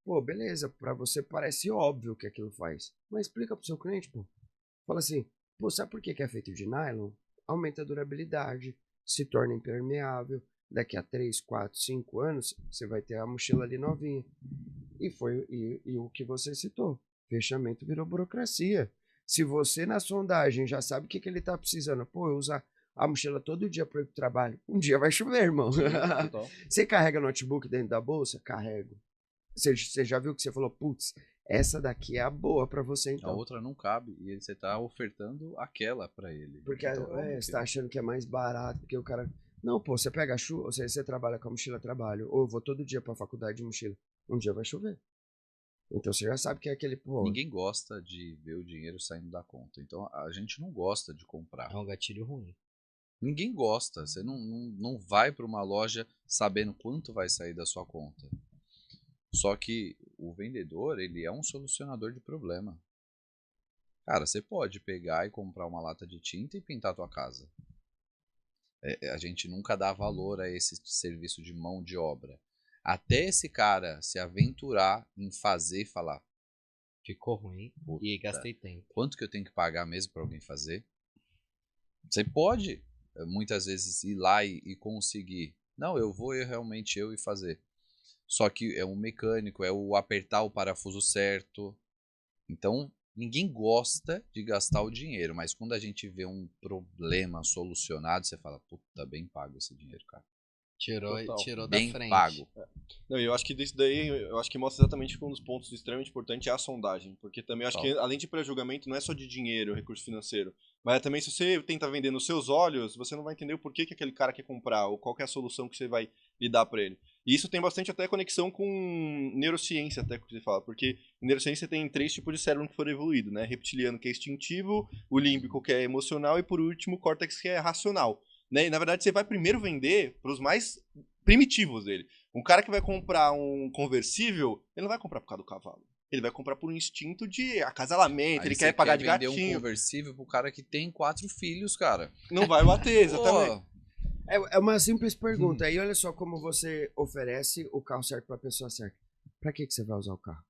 Pô, beleza, pra você parece óbvio que aquilo faz. Mas explica pro seu cliente, pô. Fala assim, pô, sabe por que é feito de nylon? Aumenta a durabilidade, se torna impermeável. Daqui a 3, 4, 5 anos, você vai ter a mochila ali novinha. E o que você citou, fechamento virou burocracia. Se você na sondagem já sabe o que ele tá precisando, pô, eu usar a mochila todo dia para ir pro trabalho, um dia vai chover, irmão. Você carrega notebook dentro da bolsa? Carrego. Você já viu que você falou, putz, essa daqui é a boa pra você, então. A outra não cabe e você tá ofertando aquela pra ele. Porque então, você tá achando que é mais barato, porque o cara... Não, pô, você pega a chuva, ou seja, você trabalha com a mochila, trabalho, ou eu vou todo dia pra faculdade de mochila. Um dia vai chover. Então você já sabe que é aquele, pô... Ninguém gosta de ver o dinheiro saindo da conta. Então a gente não gosta de comprar. É um gatilho ruim. Ninguém gosta. Você não vai pra uma loja sabendo quanto vai sair da sua conta. Só que o vendedor, ele é um solucionador de problema. Cara, você pode pegar e comprar uma lata de tinta e pintar a tua casa. A gente nunca dá valor a esse serviço de mão de obra. Até esse cara se aventurar em fazer e falar, Ficou ruim e gastei tempo. quanto que eu tenho que pagar mesmo para alguém fazer? Você pode, muitas vezes, ir lá e conseguir. Não, eu realmente ir fazer. Só que é um mecânico, é o apertar o parafuso certo. Então, ninguém gosta de gastar o dinheiro, mas quando a gente vê um problema solucionado, você fala, puta, bem pago esse dinheiro, cara. Total. Tirou da Bem frente. pago. Não, e eu acho que disso daí, eu acho que mostra exatamente que um dos pontos extremamente importantes é a sondagem. Porque também eu acho que, além de pré-julgamento, não é só de dinheiro, recurso financeiro. Mas é também, se você tenta vender nos seus olhos, você não vai entender o porquê que aquele cara quer comprar, ou qual que é a solução que você vai lhe dar pra ele. E isso tem bastante até conexão com neurociência, até que você fala. Porque em neurociência tem 3 tipos de cérebro que foram evoluídos, né? Reptiliano, que é instintivo, o límbico, que é emocional, e por último, o córtex, que é racional. Né? E na verdade, você vai primeiro vender pros mais primitivos dele. Um cara que vai comprar um conversível, ele não vai comprar por causa do cavalo. Ele vai comprar por um instinto de acasalamento, Aí ele você quer pagar de vender gatinho. um conversível pro cara que tem 4 filhos, cara. Não vai bater, exatamente. Pô, É uma simples pergunta. Aí olha só como você oferece o carro certo para a pessoa certa. Para que você vai usar o carro?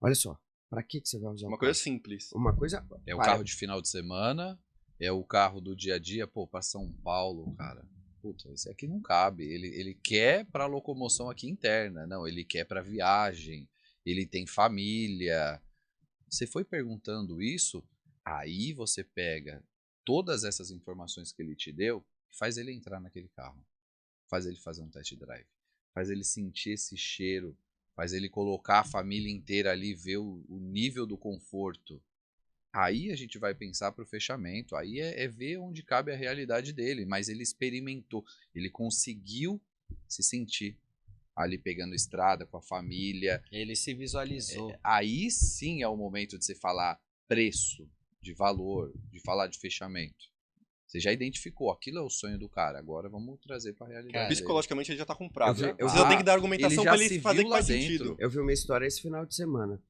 Olha só. Para que você vai usar Uma o coisa carro? simples. Uma coisa. é o para- carro de final de semana, é o carro do dia a dia, pô, pra São Paulo, cara. Puta, esse aqui não cabe. Ele quer pra locomoção aqui interna, não, ele quer pra viagem, ele tem família. Você foi perguntando isso, aí você pega todas essas informações que ele te deu e faz ele entrar naquele carro. Faz ele fazer um test drive. Faz ele sentir esse cheiro. Faz ele colocar a família inteira ali, ver o nível do conforto. Aí a gente vai pensar para o fechamento. Aí é ver onde cabe a realidade dele. Mas ele experimentou. Ele conseguiu se sentir ali pegando estrada com a família. Ele se visualizou. Aí sim é o momento de você falar preço, de valor, de falar de fechamento. Você já identificou, aquilo é o sonho do cara, agora vamos trazer pra realidade Cara, dele. Psicologicamente ele já tá comprado. Eu vi- Né? eu Você só vi- tem que dar ele argumentação já pra se ele fazer viu que lá faz dentro. sentido. Eu vi uma história esse final de semana.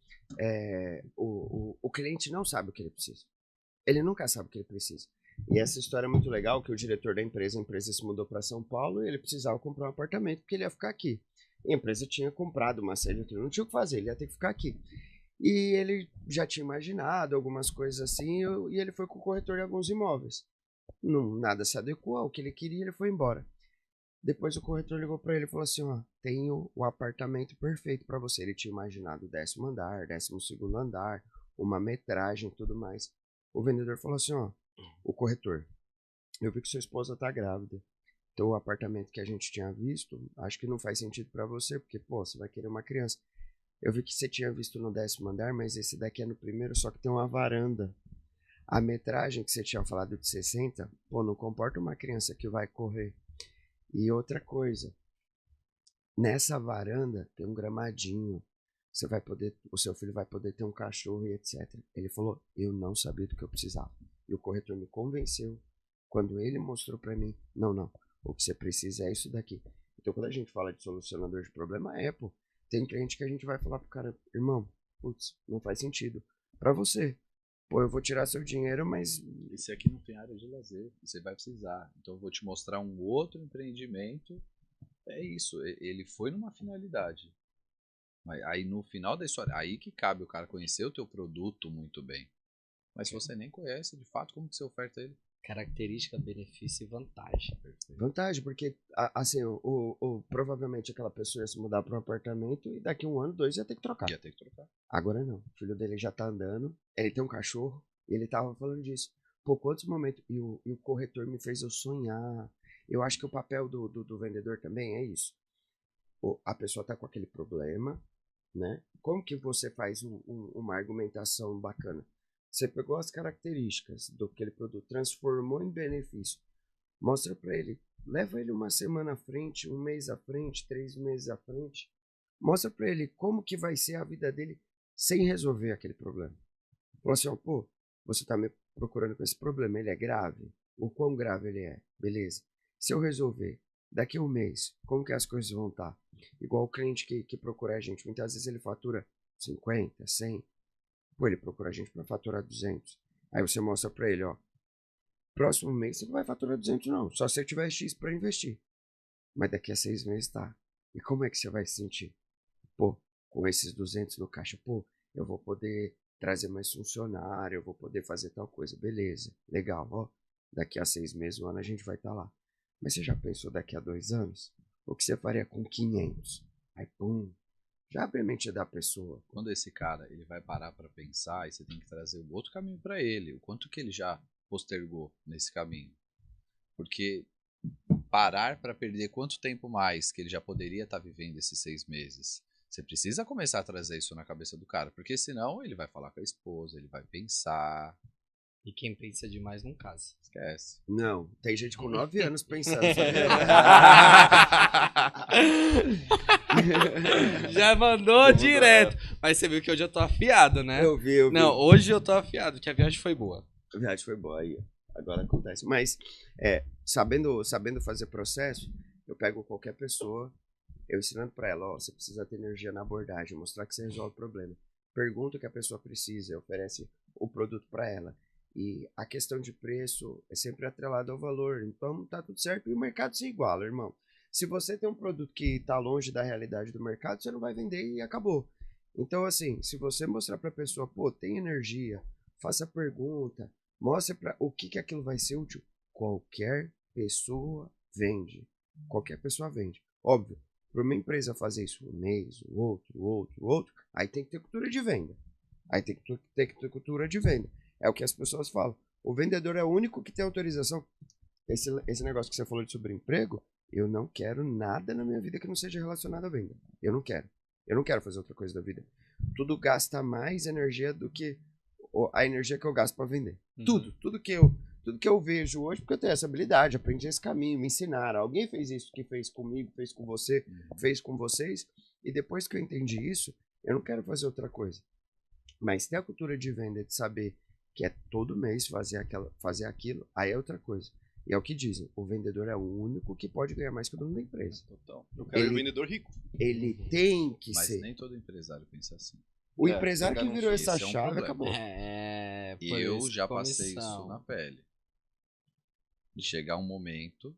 O cliente não sabe o que ele precisa. Ele nunca sabe o que ele precisa. E essa história é muito legal, que o diretor da empresa, a empresa se mudou para São Paulo e ele precisava comprar um apartamento porque ele ia ficar aqui. E a empresa tinha comprado uma série de... Não tinha o que fazer, ele ia ter que ficar aqui. E ele já tinha imaginado algumas coisas assim e ele foi com o corretor de alguns imóveis. Não, nada se adequou ao que ele queria, ele foi embora. Depois o corretor ligou para ele e falou assim, ó, tenho o apartamento perfeito para você. Ele tinha imaginado o 10º andar, 12º andar, uma metragem e tudo mais. O vendedor falou assim, ó, o corretor, eu vi que sua esposa tá grávida. Então o apartamento que a gente tinha visto, acho que não faz sentido para você, porque, pô, você vai querer uma criança. Eu vi que você tinha visto no 10º andar, mas esse daqui é no primeiro, só que tem uma varanda. A metragem que você tinha falado de 60, pô, não comporta uma criança que vai correr. E outra coisa, nessa varanda tem um gramadinho. Você vai poder, o seu filho vai poder ter um cachorro e etc. Ele falou, eu não sabia do que eu precisava. E o corretor me convenceu. Quando ele mostrou para mim, não, o que você precisa é isso daqui. Então quando a gente fala de solucionador de problema, pô, tem cliente que a gente vai falar pro cara, irmão, putz, não faz sentido. Para você, pô, eu vou tirar seu dinheiro, mas Esse aqui não tem área de lazer, você vai precisar. Então eu vou te mostrar um outro empreendimento. É isso, ele foi numa finalidade. Mas aí no final da história, aí que cabe o cara conhecer o teu produto muito bem. Mas se você nem conhece, de fato, como que você oferta ele? Característica, benefício e vantagem. Perfeito. vantagem, porque assim, provavelmente aquela pessoa ia se mudar para um apartamento e daqui 1 ano, 2 ia ter que trocar. Ia ter que trocar. Agora não. O filho dele já tá andando, ele tem um cachorro, e ele tava falando disso. Pô, quantos momentos. E o corretor me fez eu sonhar. Eu acho que o papel do vendedor também é isso. A pessoa tá com aquele problema, né? Como que você faz uma argumentação bacana? Você pegou as características do aquele produto, transformou em benefício. Mostra para ele. Leva ele uma semana à frente, 1 mês à frente, 3 meses à frente. Mostra para ele como que vai ser a vida dele sem resolver aquele problema. Falou assim, ó, pô, você tá me procurando com esse problema, ele é grave? O quão grave ele é? Beleza. Se eu resolver, daqui a 1 mês, como que as coisas vão estar? Igual o cliente que procura a gente, muitas vezes ele fatura 50, 100. Pô, ele procura a gente para faturar 200. Aí você mostra para ele, ó, próximo mês você não vai faturar 200 não, só se você tiver X para investir. Mas daqui a 6 meses tá. E como é que você vai se sentir? Pô, com esses 200 no caixa, pô, eu vou poder trazer mais funcionário, eu vou poder fazer tal coisa. Beleza, legal, ó. Daqui a 6 meses, 1 ano, a gente vai estar lá. Mas você já pensou daqui a 2 anos? O que você faria com 500? Aí, pum, já abre a mente da pessoa. Quando esse cara ele vai parar para pensar, e você tem que trazer o outro caminho para ele, o quanto que ele já postergou nesse caminho. Porque parar para perder quanto tempo mais que ele já poderia estar vivendo esses 6 meses? Você precisa começar a trazer isso na cabeça do cara, porque senão ele vai falar com a esposa, ele vai pensar, E quem pensa demais não casa. esquece. Não, tem gente com 9 anos pensando, sabia? Já mandou direto. Mas você viu que hoje eu tô afiado, né? Eu vi. Não, hoje eu tô afiado, que a viagem foi boa. A viagem foi boa aí. Agora acontece. Mas, sabendo fazer processo, eu pego qualquer pessoa, eu ensinando pra ela, ó, você precisa ter energia na abordagem, mostrar que você resolve o problema. Pergunta o que a pessoa precisa, oferece o produto pra ela. E a questão de preço é sempre atrelada ao valor. Então tá tudo certo e o mercado se iguala, irmão. Se você tem um produto que tá longe da realidade do mercado, você não vai vender e acabou. Então, assim, se você mostrar pra pessoa, pô, tem energia, faça pergunta, mostre para o que aquilo vai ser útil. Qualquer pessoa vende. Qualquer pessoa vende. Óbvio, para uma empresa fazer isso um mês, o outro, aí tem que ter cultura de venda. Aí tem que ter cultura de venda. É o que as pessoas falam. O vendedor é o único que tem autorização. Esse negócio que você falou de sobre emprego, eu não quero nada na minha vida que não seja relacionado à venda. Eu não quero. Eu não quero fazer outra coisa da vida. Tudo gasta mais energia do que a energia que eu gasto para vender. Tudo que eu vejo hoje, porque eu tenho essa habilidade, aprendi esse caminho, me ensinaram. Alguém fez isso que fez comigo, fez com você, fez com vocês. E depois que eu entendi isso, eu não quero fazer outra coisa. Mas ter a cultura de venda, de saber que é todo mês fazer aquilo, aí é outra coisa. E é o que dizem, o vendedor é o único que pode ganhar mais que o dono da empresa. Total. Eu quero um vendedor rico. Ele tem que Mas ser. nem todo empresário pensa assim. O empresário que virou essa esse é um chave problema. acabou. E eu já passei isso na pele. De chegar um momento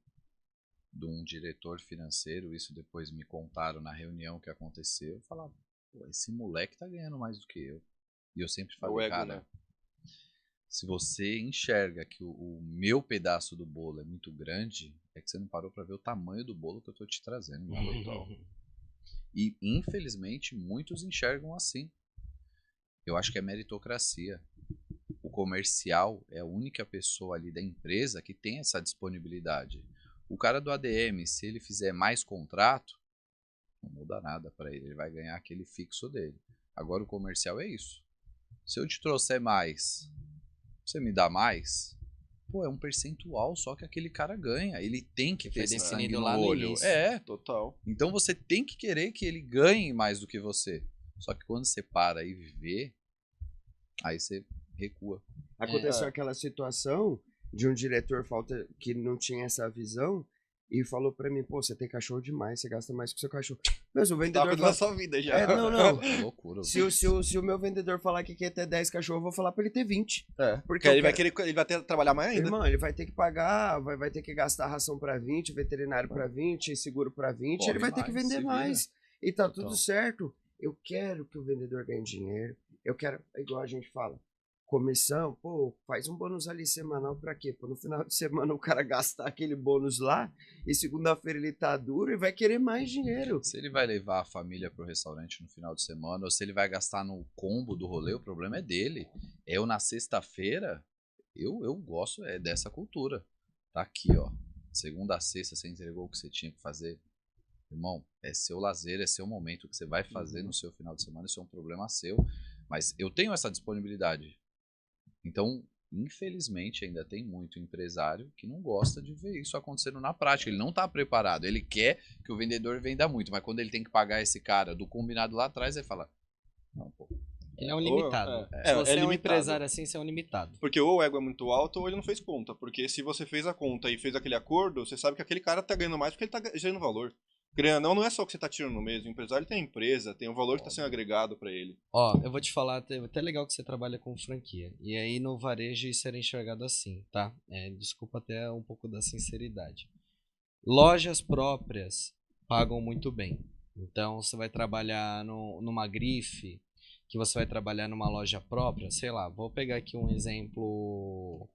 de um diretor financeiro, isso depois me contaram na reunião que aconteceu, eu falava, pô, esse moleque tá ganhando mais do que eu. E eu sempre falo, ego, cara, né? se você enxerga que o meu pedaço do bolo é muito grande, é que você não parou para ver o tamanho do bolo que eu tô te trazendo, meu amigo. E infelizmente muitos enxergam assim. Eu acho que é meritocracia. O comercial é a única pessoa ali da empresa que tem essa disponibilidade. O cara do ADM, se ele fizer mais contrato, não muda nada para ele, ele vai ganhar aquele fixo dele. Agora o comercial é isso. Se eu te trouxer mais, você me dá mais, pô, é um percentual só que aquele cara ganha. Ele tem que ter esse sangue no olho. É, total. Então você tem que querer que ele ganhe mais do que você. Só que quando você para e vê, aí você recua. Aconteceu aquela situação de um diretor que não tinha essa visão e falou pra mim, pô, você tem cachorro demais, você gasta mais que o seu cachorro. Mas o vendedor... Tá na sua vida já. Não. Loucura. Se o meu vendedor falar que quer ter 10 cachorros, eu vou falar pra ele ter 20. Porque ele vai ter que trabalhar mais ainda. Irmão, ele vai ter que pagar, vai ter que gastar ração pra 20, veterinário pra 20, seguro pra 20, Come ele vai ter que mais, vender se mais. E tá Total. tudo certo. Eu quero que o vendedor ganhe dinheiro. Eu quero, igual a gente fala, comissão, pô, faz um bônus ali semanal pra quê? Pô, no final de semana o cara gastar aquele bônus lá e segunda-feira ele tá duro e vai querer mais dinheiro. Se ele vai levar a família pro restaurante no final de semana ou se ele vai gastar no combo do rolê, o problema é dele. Eu na sexta-feira, eu gosto dessa cultura. Tá aqui, ó. Segunda a sexta você entregou o que você tinha que fazer. Irmão, é seu lazer, é seu momento que você vai fazer no seu final de semana, isso é um problema seu. Mas eu tenho essa disponibilidade. Então, infelizmente, ainda tem muito empresário que não gosta de ver isso acontecendo na prática. Ele não está preparado. Ele quer que o vendedor venda muito, mas quando ele tem que pagar esse cara do combinado lá atrás, ele fala, não, pô. Ele é um limitado. Se você é um empresário assim, você é um limitado. Porque ou o ego é muito alto ou ele não fez conta. Porque se você fez a conta e fez aquele acordo, você sabe que aquele cara tá ganhando mais porque ele tá gerando valor. Não é só o que você tá tirando no mês. O empresário tem a empresa, tem o valor que tá sendo agregado pra ele. Ó, eu vou te falar, até legal que você trabalha com franquia. E aí no varejo isso era enxergado assim, tá? Desculpa até um pouco da sinceridade. Lojas próprias pagam muito bem. Então você vai trabalhar numa grife, que você vai trabalhar numa loja própria, sei lá, vou pegar aqui um exemplo...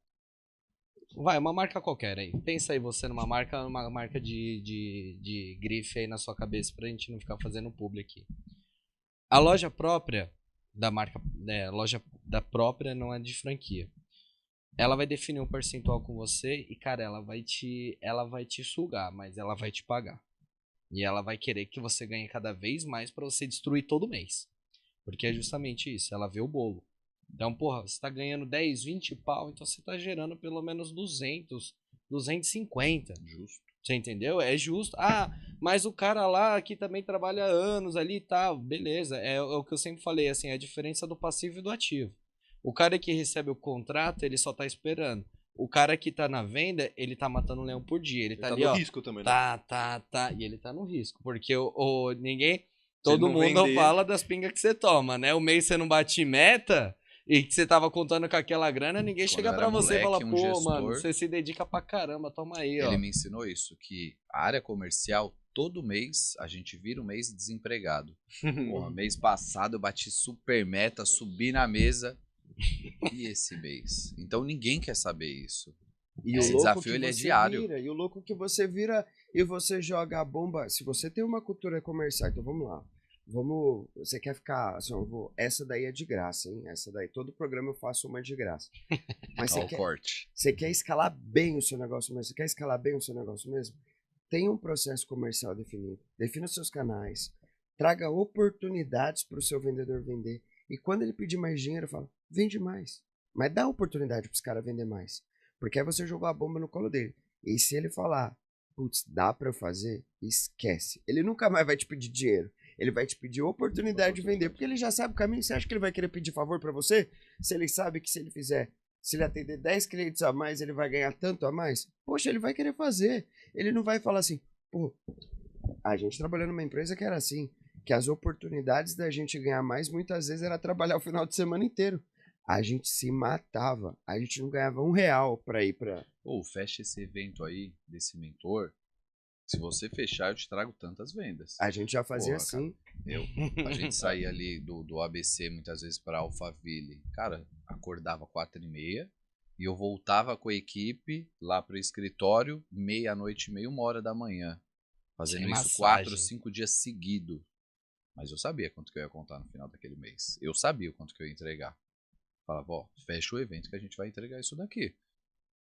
Vai, uma marca qualquer aí. Pensa aí você numa marca de grife aí na sua cabeça pra gente não ficar fazendo publi aqui. A loja própria da marca, loja da própria não é de franquia. ela vai definir um percentual com você e, cara, ela vai te sugar, mas ela vai te pagar. E ela vai querer que você ganhe cada vez mais pra você destruir todo mês. Porque é justamente isso, ela vê o bolo. Então, porra, você tá ganhando 10, 20 pau, então você tá gerando pelo menos 200, 250. Justo. Você entendeu? É justo. Ah, mas o cara lá que também trabalha há anos ali e tal, beleza. É o que eu sempre falei, assim, é a diferença do passivo e do ativo. O cara que recebe o contrato, ele só tá esperando. O cara que tá na venda, ele tá matando um leão por dia. Ele tá ali, no ó. risco também, né? Tá. E ele tá no risco. Porque ninguém. Se ele Todo não mundo vender- fala das pingas que você toma, né? O mês você não bate meta e que você tava contando com aquela grana, ninguém Quando chega eu pra era você e fala, moleque, um pô, mano, gestor, você se dedica pra caramba, toma aí, ó. ele me ensinou isso, que a área comercial, todo mês, a gente vira um mês desempregado. Porra, mês passado eu bati super meta, subi na mesa. E esse mês? Então ninguém quer saber isso. E Esse o louco desafio que ele é você diário. vira, e o louco que você vira e você joga a bomba. Se você tem uma cultura comercial, então vamos lá. Você quer ficar, assim, essa daí é de graça, hein? Essa daí, todo programa eu faço uma de graça. Mas Ó, o corte. você quer escalar bem o seu negócio mesmo? Você quer escalar bem o seu negócio mesmo? Tenha um processo comercial definido. Defina os seus canais. Traga oportunidades para o seu vendedor vender. E quando ele pedir mais dinheiro, fala, vende mais. Mas dá oportunidade para os caras vender mais. Porque aí você jogou a bomba no colo dele. E se ele falar, putz, dá para eu fazer? Esquece. Ele nunca mais vai te pedir dinheiro. Ele vai te pedir oportunidade de vender. Porque ele já sabe o caminho. Você acha que ele vai querer pedir favor para você? Se ele sabe que se ele atender 10 clientes a mais, ele vai ganhar tanto a mais? Poxa, ele vai querer fazer. Ele não vai falar assim, pô, a gente trabalhou numa empresa que era assim, que as oportunidades da gente ganhar mais, muitas vezes era trabalhar o final de semana inteiro. A gente se matava, a gente não ganhava R$1 pra ir pra... Pô, fecha esse evento aí, desse mentor. Se você fechar, eu te trago tantas vendas. A gente já fazia Porra, assim. A gente saía ali do ABC muitas vezes pra Alphaville. Cara, acordava 4h30 e eu voltava com a equipe lá pro escritório meia-noite, meia, 1h da manhã. Fazendo Sem isso massagem. 4, 5 dias seguidos. Mas eu sabia quanto que eu ia contar no final daquele mês. Eu sabia o quanto que eu ia entregar. Falava, ó, fecha o evento que a gente vai entregar isso daqui.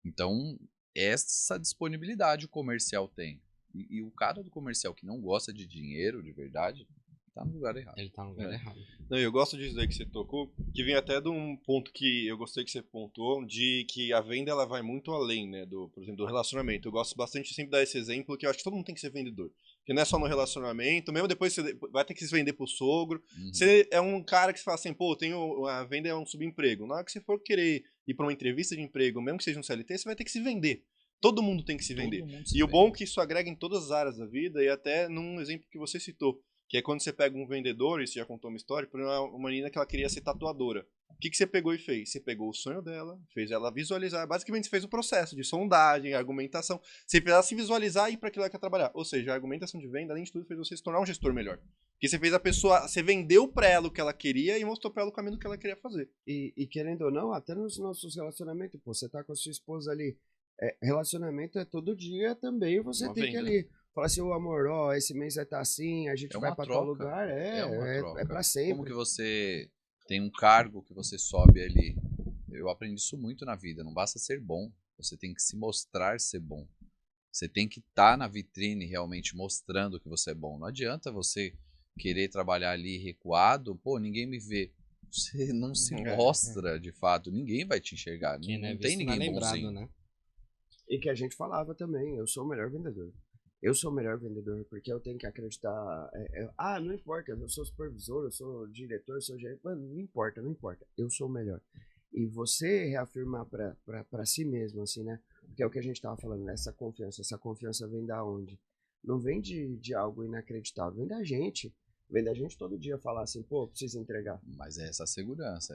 Então, essa disponibilidade o comercial tem. E o cara do comercial que não gosta de dinheiro, de verdade, tá no lugar errado. Ele tá no lugar errado. Não, eu gosto disso daí que você tocou, que vem até de um ponto que eu gostei que você pontuou, de que a venda ela vai muito além, né, por exemplo, do relacionamento. Eu gosto bastante de sempre dar esse exemplo, que eu acho que todo mundo tem que ser vendedor. Porque não é só no relacionamento, mesmo depois você vai ter que se vender pro sogro. Você é um cara que você fala assim, pô, a venda é um subemprego. Na hora que você for querer ir pra uma entrevista de emprego, mesmo que seja um CLT, você vai ter que se vender. Todo mundo tem que se vender. E o bom é que isso agrega em todas as áreas da vida, e até num exemplo que você citou, que é quando você pega um vendedor, e você já contou uma história, por uma menina que ela queria ser tatuadora. O que você pegou e fez? Você pegou o sonho dela, fez ela visualizar, basicamente você fez o processo de sondagem, argumentação, você fez ela se visualizar e ir para aquilo que ela quer trabalhar. Ou seja, a argumentação de venda, além de tudo, fez você se tornar um gestor melhor. Porque você fez a pessoa, você vendeu para ela o que ela queria e mostrou para ela o caminho que ela queria fazer. E querendo ou não, até nos nossos relacionamentos, pô, você tá com a sua esposa ali, relacionamento é todo dia também, você Uma tem que venda. ali falar assim, ô amor, ó, esse mês vai estar assim, a gente É vai uma pra tal troca. lugar, uma troca. é pra sempre. Como que você tem um cargo que você sobe ali? Eu aprendi isso muito na vida. Não basta ser bom, você tem que se mostrar ser bom. Você tem que estar na vitrine realmente mostrando que você é bom. Não adianta você querer trabalhar ali recuado, pô, ninguém me vê. Você não se mostra de fato, ninguém vai te enxergar. Quem Não é tem visto não é ninguém lembrado, bonzinho. né? E que a gente falava também, eu sou o melhor vendedor. Eu sou o melhor vendedor, porque eu tenho que acreditar. Não importa, eu sou supervisor, eu sou diretor, eu sou gerente. Mano, não importa. Eu sou o melhor. E você reafirmar pra si mesmo, assim, né? Porque é o que a gente tava falando, né? Essa confiança vem da onde? Não vem de algo inacreditável, vem da gente. Vem da gente todo dia falar assim, pô, preciso entregar. Mas é essa segurança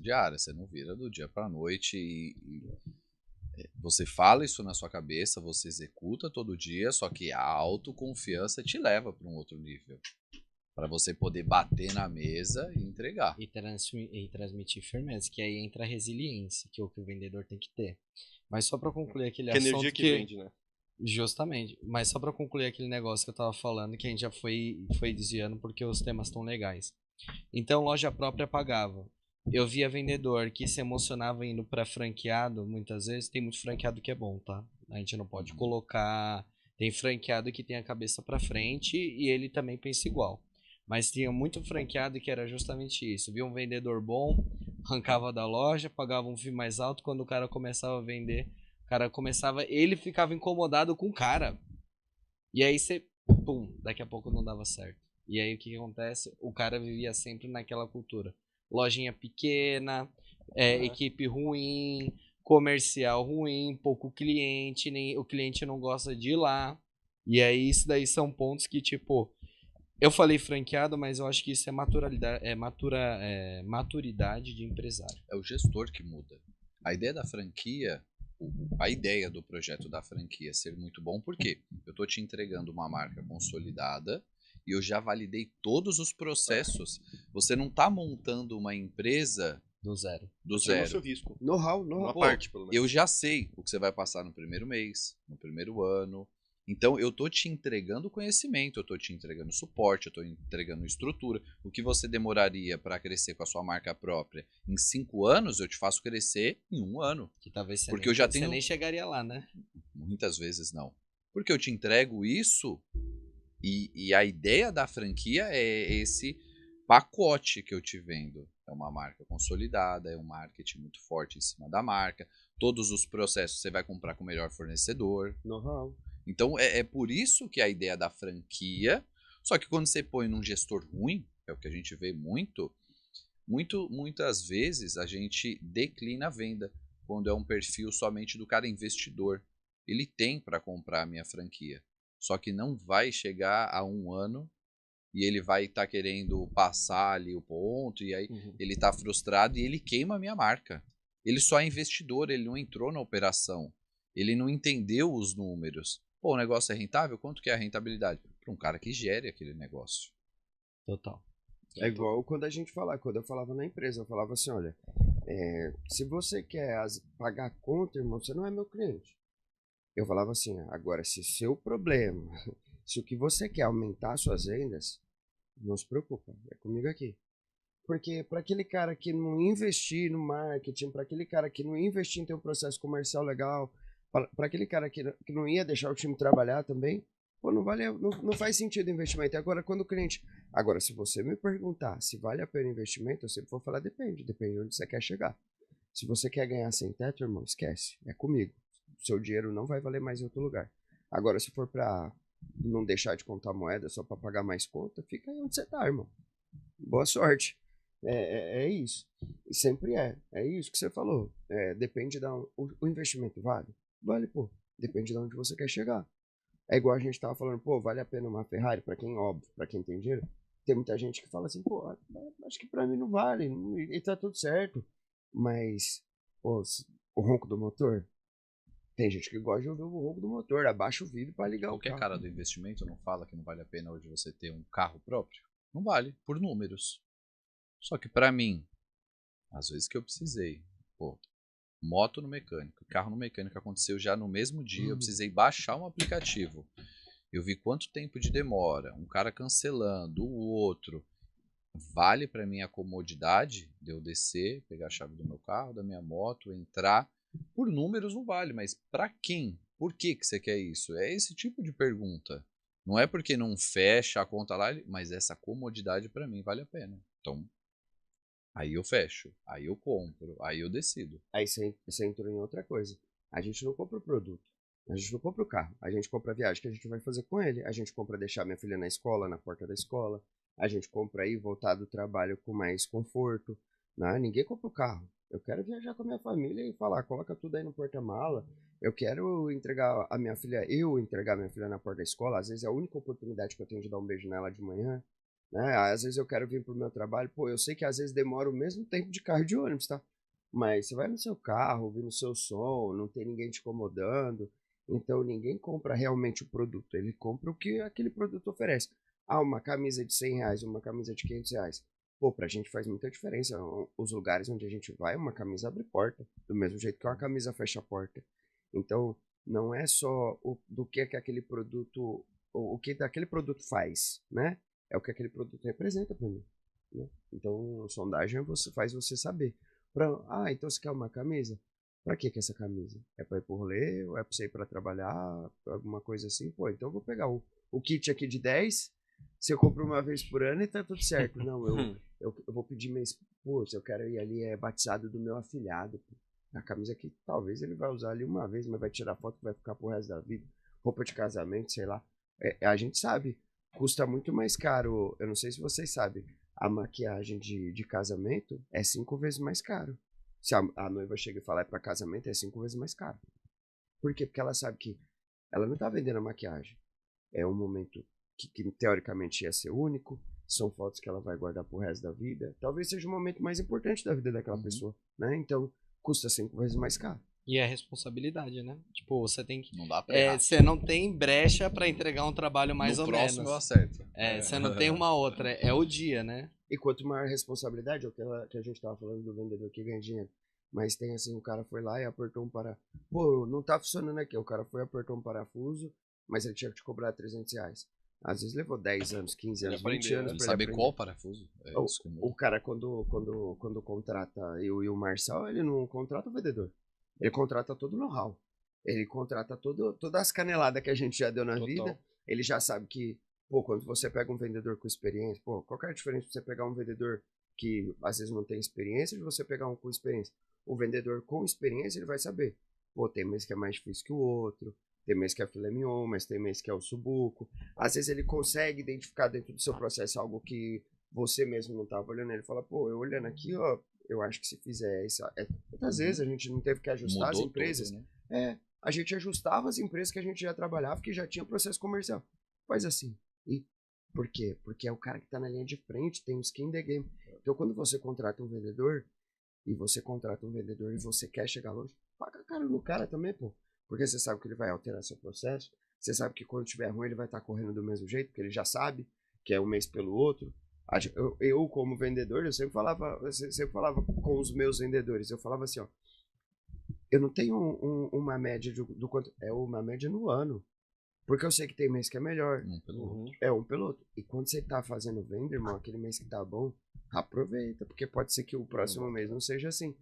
diária. Você não vira do dia pra noite você fala isso na sua cabeça, você executa todo dia, só que a autoconfiança te leva para um outro nível. Para você poder bater na mesa e entregar. E transmitir firmeza, que aí entra a resiliência, que é o que o vendedor tem que ter. Mas só pra concluir aquele Que assunto energia que vende, né? Justamente. Mas só pra concluir aquele negócio que eu tava falando, que a gente já foi desviando porque os temas estão legais. Então, loja própria pagava. eu via vendedor que se emocionava indo pra franqueado, muitas vezes. Tem muito franqueado que é bom, tá? A gente não pode colocar. Tem franqueado que tem a cabeça pra frente e ele também pensa igual. Mas tinha muito franqueado que era justamente isso. Via um vendedor bom, arrancava da loja, pagava um FII mais alto. Quando o cara começava a vender, o cara começava. Ele ficava incomodado com o cara. E aí você. Pum, daqui a pouco não dava certo. E aí o que acontece? O cara vivia sempre naquela cultura. Lojinha pequena, equipe ruim, comercial ruim, pouco cliente, nem, o cliente não gosta de ir lá. E aí isso daí são pontos que, tipo, eu falei franqueado, mas eu acho que isso é maturidade de empresário. É o gestor que muda. A ideia da franquia, a ideia do projeto da franquia ser muito bom, porque eu estou te entregando uma marca consolidada e eu já validei todos os processos. Você não está montando uma empresa Do zero. do Chama o zero. seu risco. Know-how. Uma Pô, parte, pelo menos. Eu já sei o que você vai passar no primeiro mês, no primeiro ano. Então, eu tô te entregando conhecimento, eu tô te entregando suporte, eu tô entregando estrutura. O que você demoraria para crescer com a sua marca própria em 5 anos, eu te faço crescer em 1 ano. Que talvez você, Porque nem, eu já você tenho- nem chegaria lá, né? Muitas vezes não. Porque eu te entrego isso e a ideia da franquia é esse pacote que eu te vendo. É uma marca consolidada, é um marketing muito forte em cima da marca. Todos os processos você vai comprar com o melhor fornecedor. Know-how. Então é por isso que a ideia da franquia. Só que quando você põe num gestor ruim, é o que a gente vê muitas vezes a gente declina a venda quando é um perfil somente do cara investidor. Ele tem para comprar a minha franquia, só que não vai chegar a 1 ano e ele vai estar querendo passar ali o ponto e aí ele está frustrado e ele queima a minha marca. Ele só é investidor, ele não entrou na operação, ele não entendeu os números. Pô, o negócio é rentável? Quanto que é a rentabilidade? Para um cara que gere aquele negócio. Total. É igual quando quando eu falava na empresa, eu falava assim, olha, se você quer pagar a conta, irmão, você não é meu cliente. Eu falava assim, agora, se seu problema, se o que você quer é aumentar suas vendas, não se preocupa, é comigo aqui. Porque para aquele cara que não investir no marketing, para aquele cara que não investir em ter um processo comercial legal, para aquele cara que não ia deixar o time trabalhar também, pô, não faz sentido investimento. Agora, se você me perguntar se vale a pena investimento, eu sempre vou falar depende de onde você quer chegar. Se você quer ganhar sem teto, irmão, esquece, é comigo. Seu dinheiro não vai valer mais em outro lugar. Agora, se for para não deixar de contar moeda só para pagar mais conta, fica aí onde você tá, irmão. Boa sorte. É isso. E sempre é. É isso que você falou. Depende o investimento vale? Vale, pô. Depende de onde você quer chegar. É igual a gente tava falando, pô, vale a pena uma Ferrari? Pra quem, óbvio, pra quem tem dinheiro. Tem muita gente que fala assim, pô, acho que pra mim não vale. E tá tudo certo. Mas, pô, o ronco do motor? Tem gente que gosta de ouvir o ronco do motor. Abaixa o vidro pra ligar Qualquer o carro. cara do investimento não fala que não vale a pena hoje você ter um carro próprio? Não vale, por números. Só que para mim, às vezes que eu precisei, pô, moto no mecânico, carro no mecânico aconteceu já no mesmo dia, eu precisei baixar um aplicativo. Eu vi quanto tempo de demora, um cara cancelando, o outro. Vale para mim a comodidade de eu descer, pegar a chave do meu carro, da minha moto, entrar. Por números não vale, mas para quem? Por que você quer isso? É esse tipo de pergunta. Não é porque não fecha a conta lá, mas essa comodidade para mim vale a pena. Então, aí eu fecho, aí eu compro, aí eu decido. Aí você entrou em outra coisa. A gente não compra o produto. A gente não compra o carro. A gente compra a viagem que a gente vai fazer com ele. A gente compra deixar minha filha na escola, na porta da escola. A gente compra aí voltar do trabalho com mais conforto. Não, ninguém compra o carro. Eu quero viajar com a minha família e falar, coloca tudo aí no porta-mala. Eu quero entregar a minha filha, entregar minha filha na porta da escola. Às vezes é a única oportunidade que eu tenho de dar um beijo nela de manhã. Né? Às vezes eu quero vir pro meu trabalho. Pô, eu sei que às vezes demora o mesmo tempo de carro e de ônibus, tá? Mas você vai no seu carro, ouvindo o seu som, não tem ninguém te incomodando. Então ninguém compra realmente o produto, ele compra o que aquele produto oferece. Ah, uma camisa de R$ 100, uma camisa de R$ 500. Pô, pra gente faz muita diferença. Os lugares onde a gente vai, uma camisa abre porta, do mesmo jeito que uma camisa fecha a porta. Então, não é só do que aquele produto, o que aquele produto faz, né? É o que aquele produto representa pra mim. né? Então, sondagem faz você saber. Então você quer uma camisa? Pra que essa camisa? É pra ir pro rolê? Ou é pra você ir pra trabalhar? Alguma coisa assim? Pô, então eu vou pegar o kit aqui de 10. Se eu compro uma vez por ano e tá tudo certo. Não, eu vou pedir mês. Pô, se eu quero ir ali, é batizado do meu afilhado. Pô. A camisa que talvez ele vai usar ali uma vez, mas vai tirar foto que vai ficar pro resto da vida. Roupa de casamento, sei lá. A gente sabe, custa muito mais caro. Eu não sei se vocês sabem. A maquiagem de casamento é 5 vezes mais caro. Se a noiva chega e fala é pra casamento, é 5 vezes mais caro. Por quê? Porque ela sabe que ela não tá vendendo a maquiagem. É um momento que teoricamente ia ser único. São fotos que ela vai guardar pro resto da vida. Talvez seja o momento mais importante da vida daquela pessoa, né? Então, custa 5 vezes mais caro. E é responsabilidade, né? Tipo, você tem que. Não dá pra errar. Você não tem brecha pra entregar um trabalho mais No ou próximo eu menos. acerto. Você não tem uma outra. É o dia, né? E quanto maior a responsabilidade, é o que a gente tava falando do vendedor que ganha dinheiro. Mas tem assim, o cara foi lá e apertou um parafuso. Pô, não tá funcionando aqui. O cara foi e apertou um parafuso, mas ele tinha que te cobrar R$300. Às vezes levou 10 anos, 15 anos, 20 anos Ele pra saber ele aprender. qual parafuso. É isso que O cara, quando contrata eu e o Marçal, ele não contrata o vendedor. Ele contrata todo o know-how. Ele contrata todas as caneladas que a gente já deu na vida. Ele já sabe que, pô, quando você pega um vendedor com experiência, pô, qual que é a diferença de você pegar um vendedor que às vezes não tem experiência de você pegar um com experiência? O vendedor com experiência, ele vai saber. Pô, tem mês que é mais difícil que o outro. Tem mês que é filé mignon, mas tem mês que é o subuco. Às vezes ele consegue identificar dentro do seu processo algo que você mesmo não estava olhando. Ele fala, pô, eu olhando aqui, ó, eu acho que se fizer isso... Muitas vezes a gente não teve que ajustar as empresas. Tudo, né? A gente ajustava as empresas que a gente já trabalhava, que já tinha processo comercial. Faz assim. E por quê? Porque é o cara que tá na linha de frente, tem um skin in the game. Então quando você contrata um vendedor, e você quer chegar longe, paga a cara no cara também, pô. Porque você sabe que ele vai alterar seu processo. Você sabe que quando tiver ruim, ele vai estar correndo do mesmo jeito, porque ele já sabe que é um mês pelo outro. Eu como vendedor, eu sempre falava com os meus vendedores. Eu falava assim, ó. Eu não tenho uma média do quanto. É uma média no ano. Porque eu sei que tem mês que é melhor. Um pelo outro. É um pelo outro. E quando você tá fazendo venda, irmão, aquele mês que tá bom, aproveita. Porque pode ser que o próximo mês não seja assim.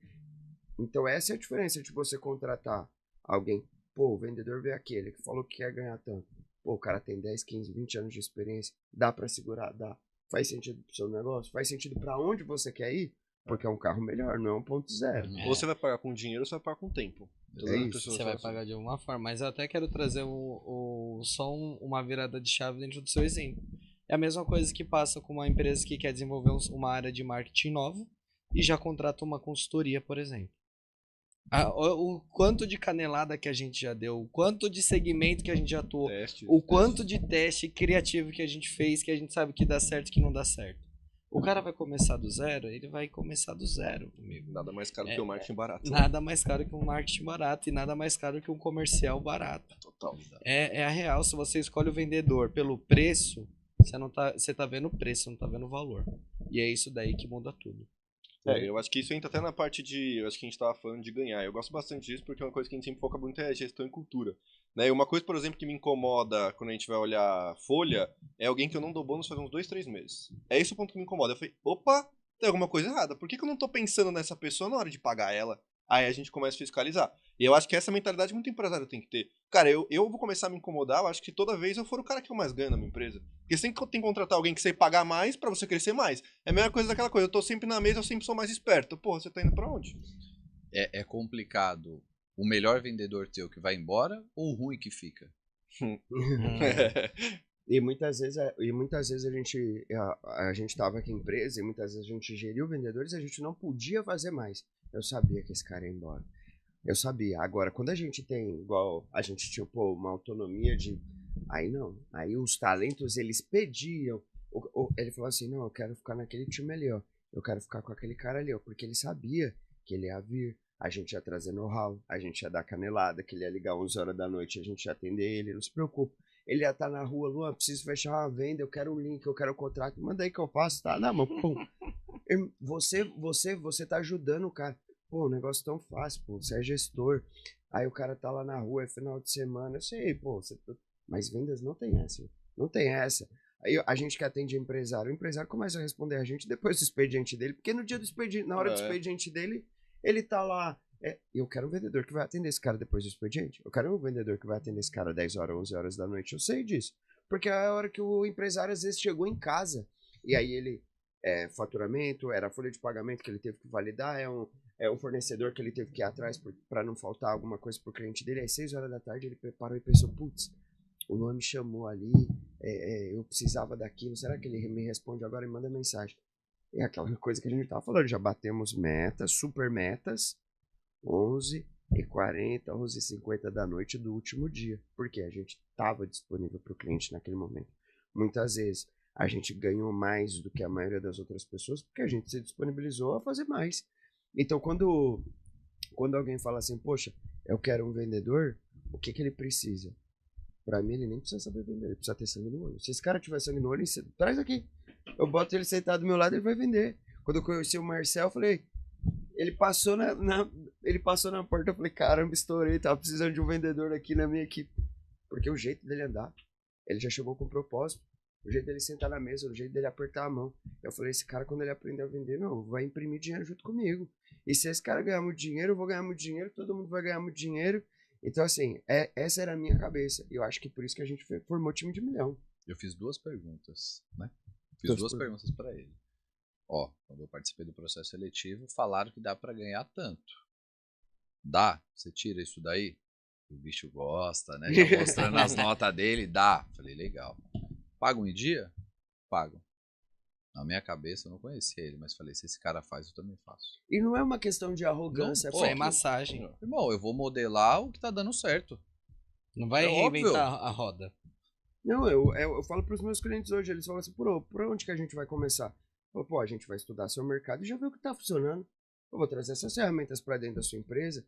Então essa é a diferença de você contratar alguém. Pô, o vendedor veio aquele que falou que quer ganhar tanto. Pô, o cara tem 10, 15, 20 anos de experiência. Dá pra segurar? Dá. Faz sentido pro seu negócio? Faz sentido pra onde você quer ir? Porque é um carro melhor, não é 1.0. Ou você vai pagar com dinheiro ou você vai pagar com tempo. É isso. Você vai pagar de alguma forma. Mas eu até quero trazer só uma virada de chave dentro do seu exemplo. É a mesma coisa que passa com uma empresa que quer desenvolver uma área de marketing nova e já contrata uma consultoria, por exemplo. O quanto de canelada que a gente já deu, o quanto de segmento que a gente já atuou, o quanto de teste criativo que a gente fez, que a gente sabe que dá certo e que não dá certo. O cara vai começar do zero, ele vai começar do zero comigo. Nada mais caro que o marketing barato. Nada mais caro que um marketing barato e nada mais caro que um comercial barato. Total. É a real, se você escolhe o vendedor pelo preço, você tá vendo o preço, não tá vendo o valor. E é isso daí que muda tudo. Eu acho que isso entra até na parte de. Eu acho que a gente tava falando de ganhar. Eu gosto bastante disso porque uma coisa que a gente sempre foca muito é gestão e cultura. Né? E uma coisa, por exemplo, que me incomoda quando a gente vai olhar folha é alguém que eu não dou bônus faz uns 2, 3 meses. É esse o ponto que me incomoda. Eu falei, opa, tem alguma coisa errada. Por que eu não tô pensando nessa pessoa na hora de pagar ela? Aí a gente começa a fiscalizar. E eu acho que essa mentalidade muito empresário tem que ter. Cara, eu vou começar a me incomodar, eu acho que toda vez eu for o cara que eu mais ganho na minha empresa. Porque você tem que contratar alguém que você pagar mais pra você crescer mais. É a mesma coisa daquela coisa, eu tô sempre na mesa, eu sempre sou mais esperto. Porra, você tá indo pra onde? É complicado o melhor vendedor teu que vai embora ou o ruim que fica? E muitas vezes a gente tava aqui em empresa e muitas vezes a gente geriu vendedores e a gente não podia fazer mais. Eu sabia que esse cara ia embora. Eu sabia. Agora, quando a gente tem, igual a gente tinha, pô, uma autonomia de... Aí não. Aí os talentos, eles pediam. Ele falou assim, não, eu quero ficar naquele time ali, ó. Eu quero ficar com aquele cara ali, ó. Porque ele sabia que ele ia vir. A gente ia trazer know-how. A gente ia dar canelada. Que ele ia ligar 11 horas da noite. A gente ia atender ele. Não se preocupe. Ele ia estar na rua, Luan, preciso fechar uma venda. Eu quero um link, eu quero um contrato. Manda aí que eu faço, tá? Não, mano, pum. Você tá ajudando o cara. Pô, um negócio tão fácil, pô. Você é gestor. Aí o cara tá lá na rua, é final de semana. Eu sei, pô. Mas vendas não tem essa. Não tem essa. Aí a gente que atende o empresário começa a responder a gente depois do expediente dele, porque no dia do expediente, na hora do expediente dele, ele tá lá. Eu quero um vendedor que vai atender esse cara depois do expediente. Eu quero um vendedor que vai atender esse cara 10 horas, 11 horas da noite. Eu sei disso. Porque é a hora que o empresário às vezes chegou em casa. E aí ele, faturamento, era a folha de pagamento que ele teve que validar, é um fornecedor que ele teve que ir atrás para não faltar alguma coisa pro cliente dele. Aí 6 horas da tarde ele preparou e pensou, putz, o Luan me chamou ali, eu precisava daquilo, será que ele me responde agora e manda mensagem? É aquela coisa que a gente tava falando, já batemos metas, super metas, 11h40, 11h50 da noite do último dia, porque a gente estava disponível para o cliente naquele momento. Muitas vezes a gente ganhou mais do que a maioria das outras pessoas, porque a gente se disponibilizou a fazer mais. Então, quando alguém fala assim, poxa, eu quero um vendedor, o que ele precisa? Pra mim, ele nem precisa saber vender, ele precisa ter sangue no olho. Se esse cara tiver sangue no olho, traz aqui. Eu boto ele sentado do meu lado, ele vai vender. Quando eu conheci o Marcel, eu falei, ele passou ele passou na porta, eu falei, caramba, estourei, tava precisando de um vendedor aqui na minha equipe. Porque o jeito dele andar, ele já chegou com propósito. O jeito dele sentar na mesa, o jeito dele apertar a mão. Eu falei, esse cara, quando ele aprender a vender, não, vai imprimir dinheiro junto comigo. E se esse cara ganhar muito dinheiro, eu vou ganhar muito dinheiro, todo mundo vai ganhar muito dinheiro. Então, assim, essa era a minha cabeça. E eu acho que por isso que a gente formou time de 1 milhão. Eu fiz 2 perguntas, né? Fiz duas perguntas para ele. Ó, quando eu participei do processo seletivo, falaram que dá para ganhar tanto. Dá? Você tira isso daí? O bicho gosta, né? Já mostrando as notas dele, dá. Falei, legal. Pagam em dia? Pagam. Na minha cabeça, eu não conhecia ele, mas falei, se esse cara faz, eu também faço. E não é uma questão de arrogância. Não, é massagem. Irmão, eu vou modelar o que tá dando certo. Não vai reinventar a roda. Não, eu falo pros meus clientes hoje, eles falam assim, por onde que a gente vai começar? Eu falo, pô, a gente vai estudar seu mercado e já ver o que tá funcionando. Eu vou trazer essas ferramentas para dentro da sua empresa.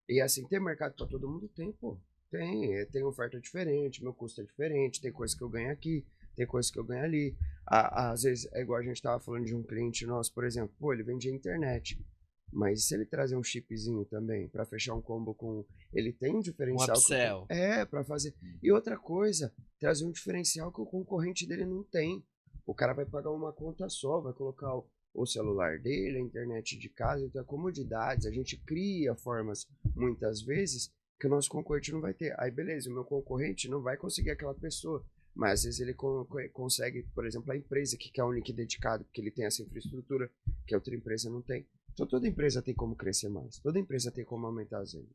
E assim, tem mercado para todo mundo? Tem, pô. Tem oferta diferente, meu custo é diferente, tem coisa que eu ganho aqui, tem coisa que eu ganho ali. Às vezes, é igual a gente tava falando de um cliente nosso, por exemplo, pô, ele vende a internet. Mas se ele trazer um chipzinho também para fechar um combo com, ele tem um diferencial. Um upsell. Para fazer. E outra coisa, trazer um diferencial que o concorrente dele não tem. O cara vai pagar uma conta só, vai colocar o celular dele, a internet de casa, então comodidades, a gente cria formas muitas vezes que o nosso concorrente não vai ter. Aí beleza, o meu concorrente não vai conseguir aquela pessoa, mas às vezes ele consegue, por exemplo, a empresa que quer um link dedicado, porque ele tem essa infraestrutura que a outra empresa não tem. Então toda empresa tem como crescer mais, toda empresa tem como aumentar as vendas.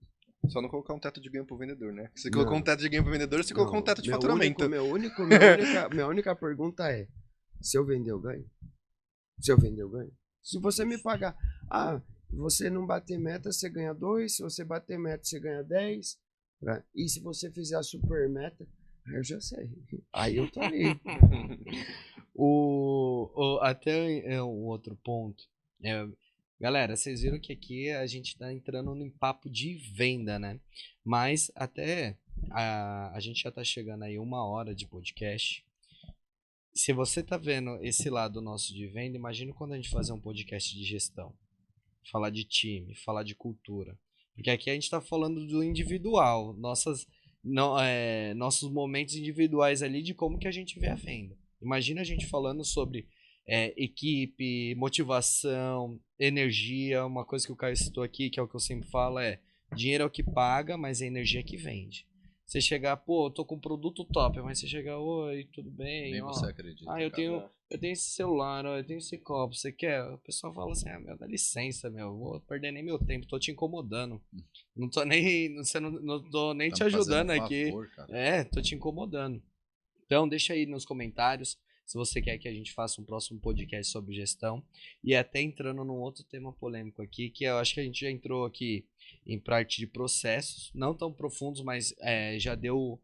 Só não colocar um teto de ganho pro vendedor, né? Se você colocou um teto de ganho pro vendedor, você colocou um teto de faturamento. Minha única pergunta é, se eu vender, eu ganho? Se eu vender, eu ganho? Se você me pagar, você não bater meta, você ganha 2, se você bater meta, você ganha 10, né? E se você fizer a super meta, eu já sei. Aí eu tô ali. Até um outro ponto. Galera, vocês viram que aqui a gente tá entrando num papo de venda, né? Mas até a gente já tá chegando aí 1 hora de podcast. Se você tá vendo esse lado nosso de venda, imagina quando a gente fazer um podcast de gestão. Falar de time, falar de cultura. Porque aqui a gente tá falando do individual, nossos momentos individuais ali de como que a gente vê a venda. Imagina a gente falando sobre equipe, motivação, energia. Uma coisa que o Caio citou aqui, que é o que eu sempre falo, dinheiro é o que paga, mas é energia que vende. Você chegar, pô, eu tô com um produto top, mas você chegar, oi, tudo bem? Nem você acredita. Eu tenho esse celular, eu tenho esse copo, você quer? O pessoal fala assim, meu, dá licença, meu, vou perder nem meu tempo, tô te incomodando. Não tô nem, não tô nem te ajudando aqui. Favor, tô te incomodando. Então, deixa aí nos comentários se você quer que a gente faça um próximo podcast sobre gestão. E até entrando num outro tema polêmico aqui, que eu acho que a gente já entrou aqui em parte de processos, não tão profundos, mas já deu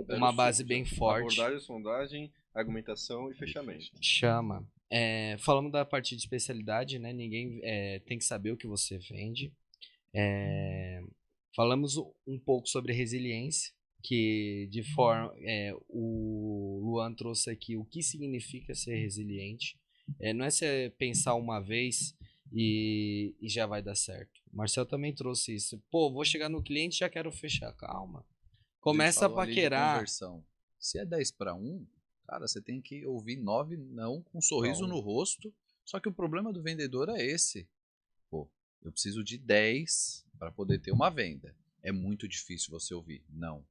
uma base bem forte. Abordagem, sondagem, argumentação e fechamento. Chama. Falamos da parte de especialidade, né? Ninguém tem que saber o que você vende. Falamos um pouco sobre resiliência, que de forma o Luan trouxe aqui o que significa ser resiliente. Não é você pensar uma vez e já vai dar certo. O Marcel também trouxe isso. Pô, vou chegar no cliente e já quero fechar. Calma. Começa a paquerar. Se é 10 para 1, Cara, você tem que ouvir 9 não com um sorriso no rosto. Só que o problema do vendedor é esse. Pô, eu preciso de 10 para poder ter uma venda. É muito difícil você ouvir. Não.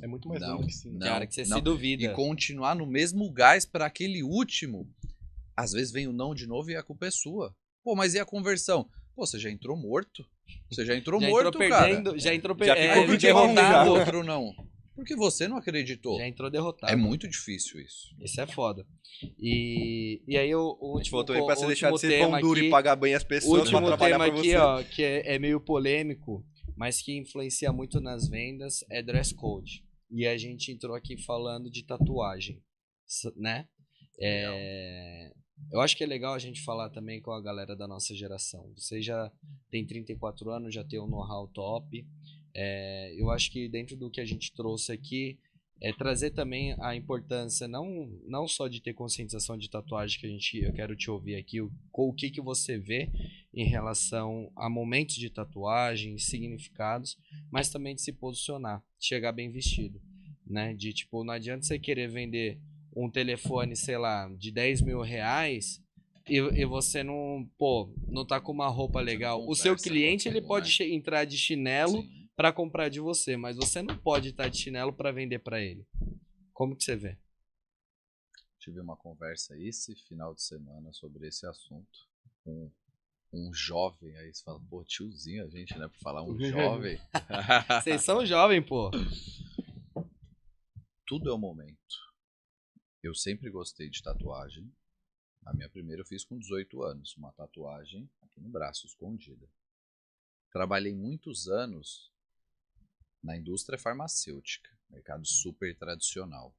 É muito mais não, lindo que sim. não, Cara, que você não. se duvida. E continuar no mesmo gás para aquele último. Às vezes vem o não de novo e a culpa é sua. Pô, mas e a conversão? Pô, você já entrou morto. Você já entrou morto, perdendo, cara. Já entrou Já ficou Por que derrotado. o outro não? Porque você não acreditou. Já entrou derrotado. É muito difícil isso. Isso é foda. E aí o A gente último, voltou aí pra você deixar de ser tema pão duro aqui, e pagar bem as o pessoas pra último trabalhar tema pra aqui, você. ó, que é meio polêmico, mas que influencia muito nas vendas, é dress code. E a gente entrou aqui falando de tatuagem, né? Eu acho que é legal a gente falar também com a galera da nossa geração. Você já tem 34 anos, já tem um know-how top. Eu acho que dentro do que a gente trouxe aqui, trazer também a importância não só de ter conscientização de tatuagem, que eu quero te ouvir aqui, o que você vê em relação a momentos de tatuagem, significados, mas também de se posicionar, chegar bem vestido, né? De tipo, não adianta você querer vender um telefone, sei lá, de 10 mil reais e você não tá com uma roupa legal. O seu cliente, ele pode entrar de chinelo para comprar de você, mas você não pode estar de chinelo para vender para ele. Como que você vê? Tive uma conversa esse final de semana sobre esse assunto com um jovem. Aí você fala, pô, tiozinho a gente, né, pra falar um jovem. Vocês são jovem, pô. Tudo é o momento. Eu sempre gostei de tatuagem. A minha primeira eu fiz com 18 anos, uma tatuagem aqui no braço, escondida. Trabalhei muitos anos na indústria farmacêutica, mercado super tradicional.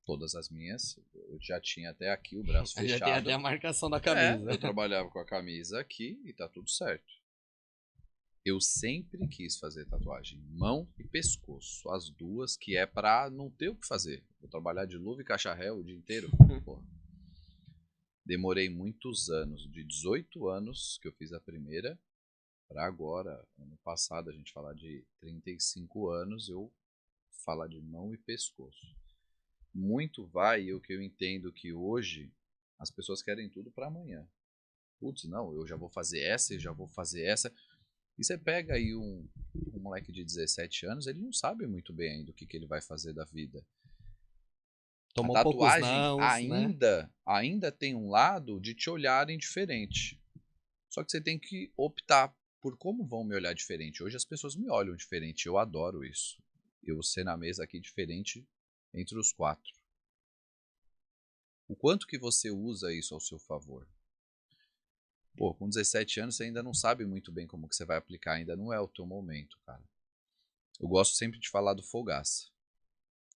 Todas as minhas, eu já tinha até aqui o braço fechado. Já tem até a marcação da camisa. Eu trabalhava com a camisa aqui e tá tudo certo. Eu sempre quis fazer tatuagem, mão e pescoço, as duas, que é pra não ter o que fazer. Vou trabalhar de luva e cacharel o dia inteiro. Porra. Demorei muitos anos, de 18 anos que eu fiz a primeira, para agora, ano passado, a gente falar de 35 anos, eu falar de mão e pescoço. Muito vai o que eu entendo que hoje as pessoas querem tudo para amanhã. Putz, não, eu já vou fazer essa, eu já vou fazer essa. E você pega aí um moleque de 17 anos, ele não sabe muito bem ainda o que ele vai fazer da vida. Tomou a tatuagem ainda tem um lado de te olharem diferente. Só que você tem que optar por como vão me olhar diferente. Hoje as pessoas me olham diferente, eu adoro isso. Eu ser na mesa aqui diferente entre os 4. O quanto que você usa isso ao seu favor? Pô, com 17 anos você ainda não sabe muito bem como que você vai aplicar, ainda não é o teu momento, cara. Eu gosto sempre de falar do Fogaça.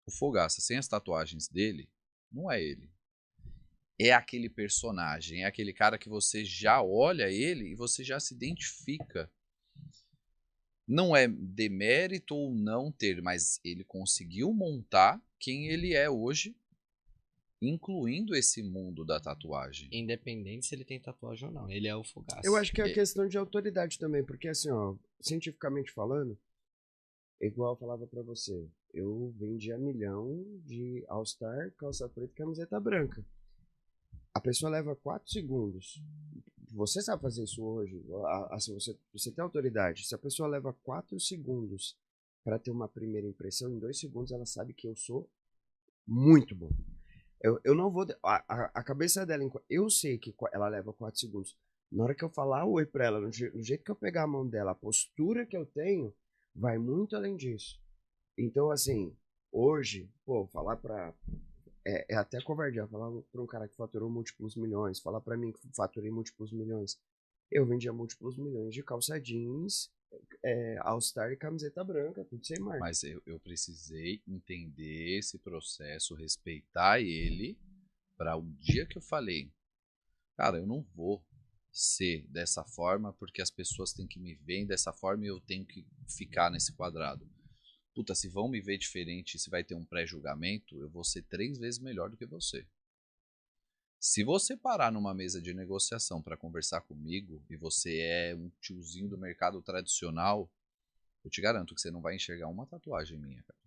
O Fogaça, sem as tatuagens dele, não é ele. É aquele personagem, é aquele cara que você já olha ele e você já se identifica. Não é demérito ou não ter, mas ele conseguiu montar quem ele é hoje, incluindo esse mundo da tatuagem. Independente se ele tem tatuagem ou não, ele é o Fogaça. Eu acho que é questão de autoridade também, porque assim, ó, cientificamente falando, igual eu falava pra você, eu vendia 1 milhão de All-Star, calça preta e camiseta branca. A pessoa leva 4 segundos. Você sabe fazer isso hoje? Assim, você tem autoridade. Se a pessoa leva 4 segundos para ter uma primeira impressão, em 2 segundos ela sabe que eu sou muito bom. Eu não vou... A cabeça dela... Eu sei que ela leva 4 segundos. Na hora que eu falar oi pra ela, no jeito que eu pegar a mão dela, a postura que eu tenho, vai muito além disso. Então, assim, hoje, pô, falar pra... É até covardia falar pra um cara que faturou múltiplos milhões, falar pra mim que faturei múltiplos milhões. Eu vendia múltiplos milhões de calça jeans, All-Star e camiseta branca, tudo sem marca. Mas eu precisei entender esse processo, respeitar ele, para o dia que eu falei, cara, eu não vou ser dessa forma porque as pessoas têm que me ver dessa forma e eu tenho que ficar nesse quadrado. Puta, se vão me ver diferente, se vai ter um pré-julgamento, eu vou ser 3 vezes melhor do que você. Se você parar numa mesa de negociação para conversar comigo e você é um tiozinho do mercado tradicional, eu te garanto que você não vai enxergar uma tatuagem minha, cara.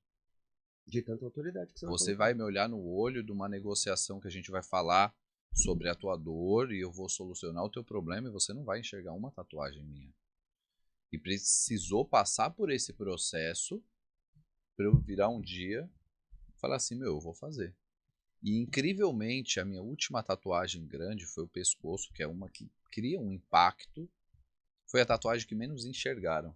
De tanta autoridade que você Você vai me olhar no olho de uma negociação que a gente vai falar sobre a tua dor e eu vou solucionar o teu problema e você não vai enxergar uma tatuagem minha. E precisou passar por esse processo para eu virar um dia e falar assim, eu vou fazer. E incrivelmente a minha última tatuagem grande foi o pescoço, que é uma que cria um impacto. Foi a tatuagem que menos enxergaram.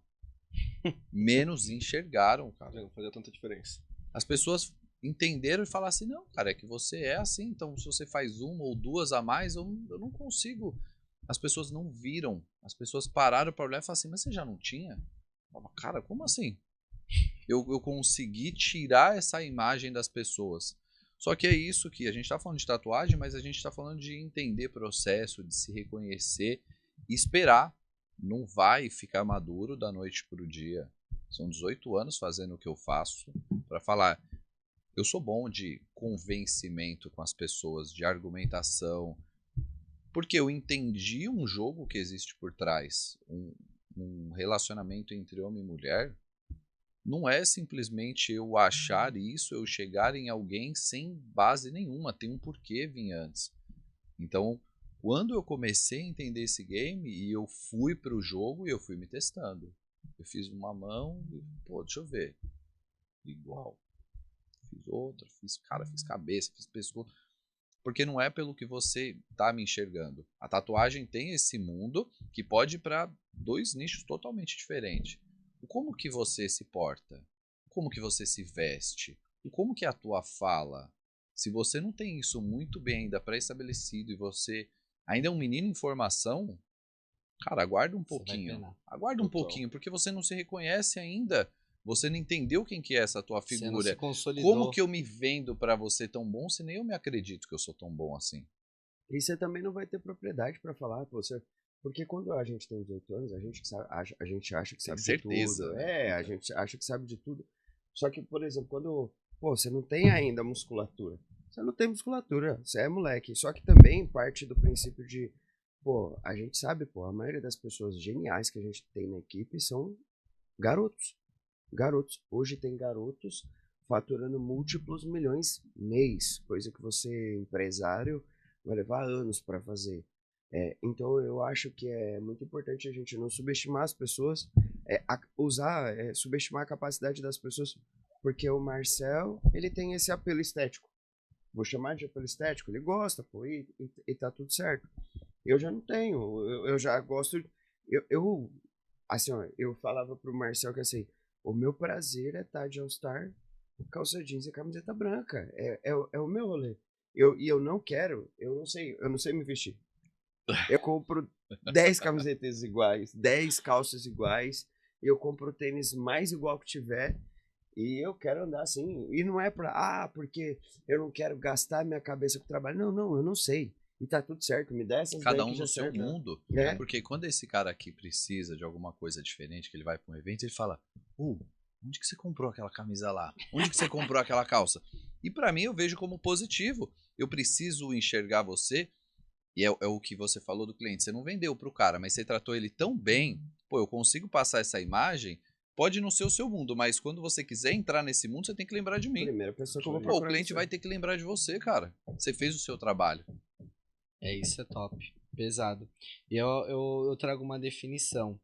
Menos enxergaram, cara. Não fazia tanta diferença. As pessoas entenderam e falaram assim, não, cara, é que você é assim, então se você faz uma ou duas a mais, eu não consigo. As pessoas não viram, as pessoas pararam para olhar e falaram assim, mas você já não tinha? Eu falava, cara, como assim? Eu consegui tirar essa imagem das pessoas. Só que é isso que a gente está falando de tatuagem, mas a gente está falando de entender processo, de se reconhecer e esperar. Não vai ficar maduro da noite para o dia. São 18 anos fazendo o que eu faço para falar. Eu sou bom de convencimento com as pessoas, de argumentação, porque eu entendi um jogo que existe por trás, um relacionamento entre homem e mulher. Não é simplesmente eu achar isso, eu chegar em alguém sem base nenhuma, tem um porquê vir antes. Então, quando eu comecei a entender esse game e eu fui para o jogo e eu fui me testando. Eu fiz uma mão e, deixa eu ver. Igual. Fiz outra, fiz cabeça, fiz pescoço. Porque não é pelo que você tá me enxergando. A tatuagem tem esse mundo que pode ir para 2 nichos totalmente diferentes. Como que você se porta? Como que você se veste? Como que é a tua fala? Se você não tem isso muito bem ainda pré-estabelecido e você ainda é um menino em formação, cara, aguarda um pouquinho. Aguarda um pouquinho, porque você não se reconhece ainda. Você não entendeu quem que é essa tua figura. Você não se consolidou. Como que eu me vendo pra você tão bom se nem eu me acredito que eu sou tão bom assim? E você também não vai ter propriedade pra falar, você... Porque quando a gente tem 18 anos, a gente acha que sabe de certeza, tudo. né? A gente acha que sabe de tudo. Só que, por exemplo, quando você não tem ainda musculatura. Você não tem musculatura, você é moleque. Só que também parte do princípio de, a gente sabe, a maioria das pessoas geniais que a gente tem na equipe são garotos. Garotos. Hoje tem garotos faturando múltiplos milhões mês, coisa que você, empresário, vai levar anos para fazer. Então eu acho que é muito importante a gente não subestimar as pessoas, subestimar a capacidade das pessoas, porque o Marcel, ele tem esse apelo estético. Vou chamar de apelo estético, ele gosta, e tá tudo certo. Eu já não tenho, eu já gosto, assim, ó, eu falava pro Marcel que assim, o meu prazer é estar de All-Star, calça jeans e camiseta branca, é o meu rolê. Eu não quero, eu não sei me vestir. Eu compro 10 camisetas iguais, 10 calças iguais, eu compro o tênis mais igual que tiver, e eu quero andar assim. E não é porque eu não quero gastar minha cabeça com o trabalho. Não, eu não sei. E tá tudo certo, me dá essas Cada daí um que já no seu serve, mundo. né? Porque quando esse cara aqui precisa de alguma coisa diferente, que ele vai para um evento, ele fala: onde que você comprou aquela camisa lá? Onde que você comprou aquela calça? E para mim eu vejo como positivo. Eu preciso enxergar você. E é o que você falou do cliente. Você não vendeu pro cara, mas você tratou ele tão bem. Eu consigo passar essa imagem. Pode não ser o seu mundo, mas quando você quiser entrar nesse mundo, você tem que lembrar de mim. Primeira pessoa que eu vou O procurar cliente você. vai ter que lembrar de você, cara. Você fez o seu trabalho. Isso é top. Pesado. E eu trago uma definição.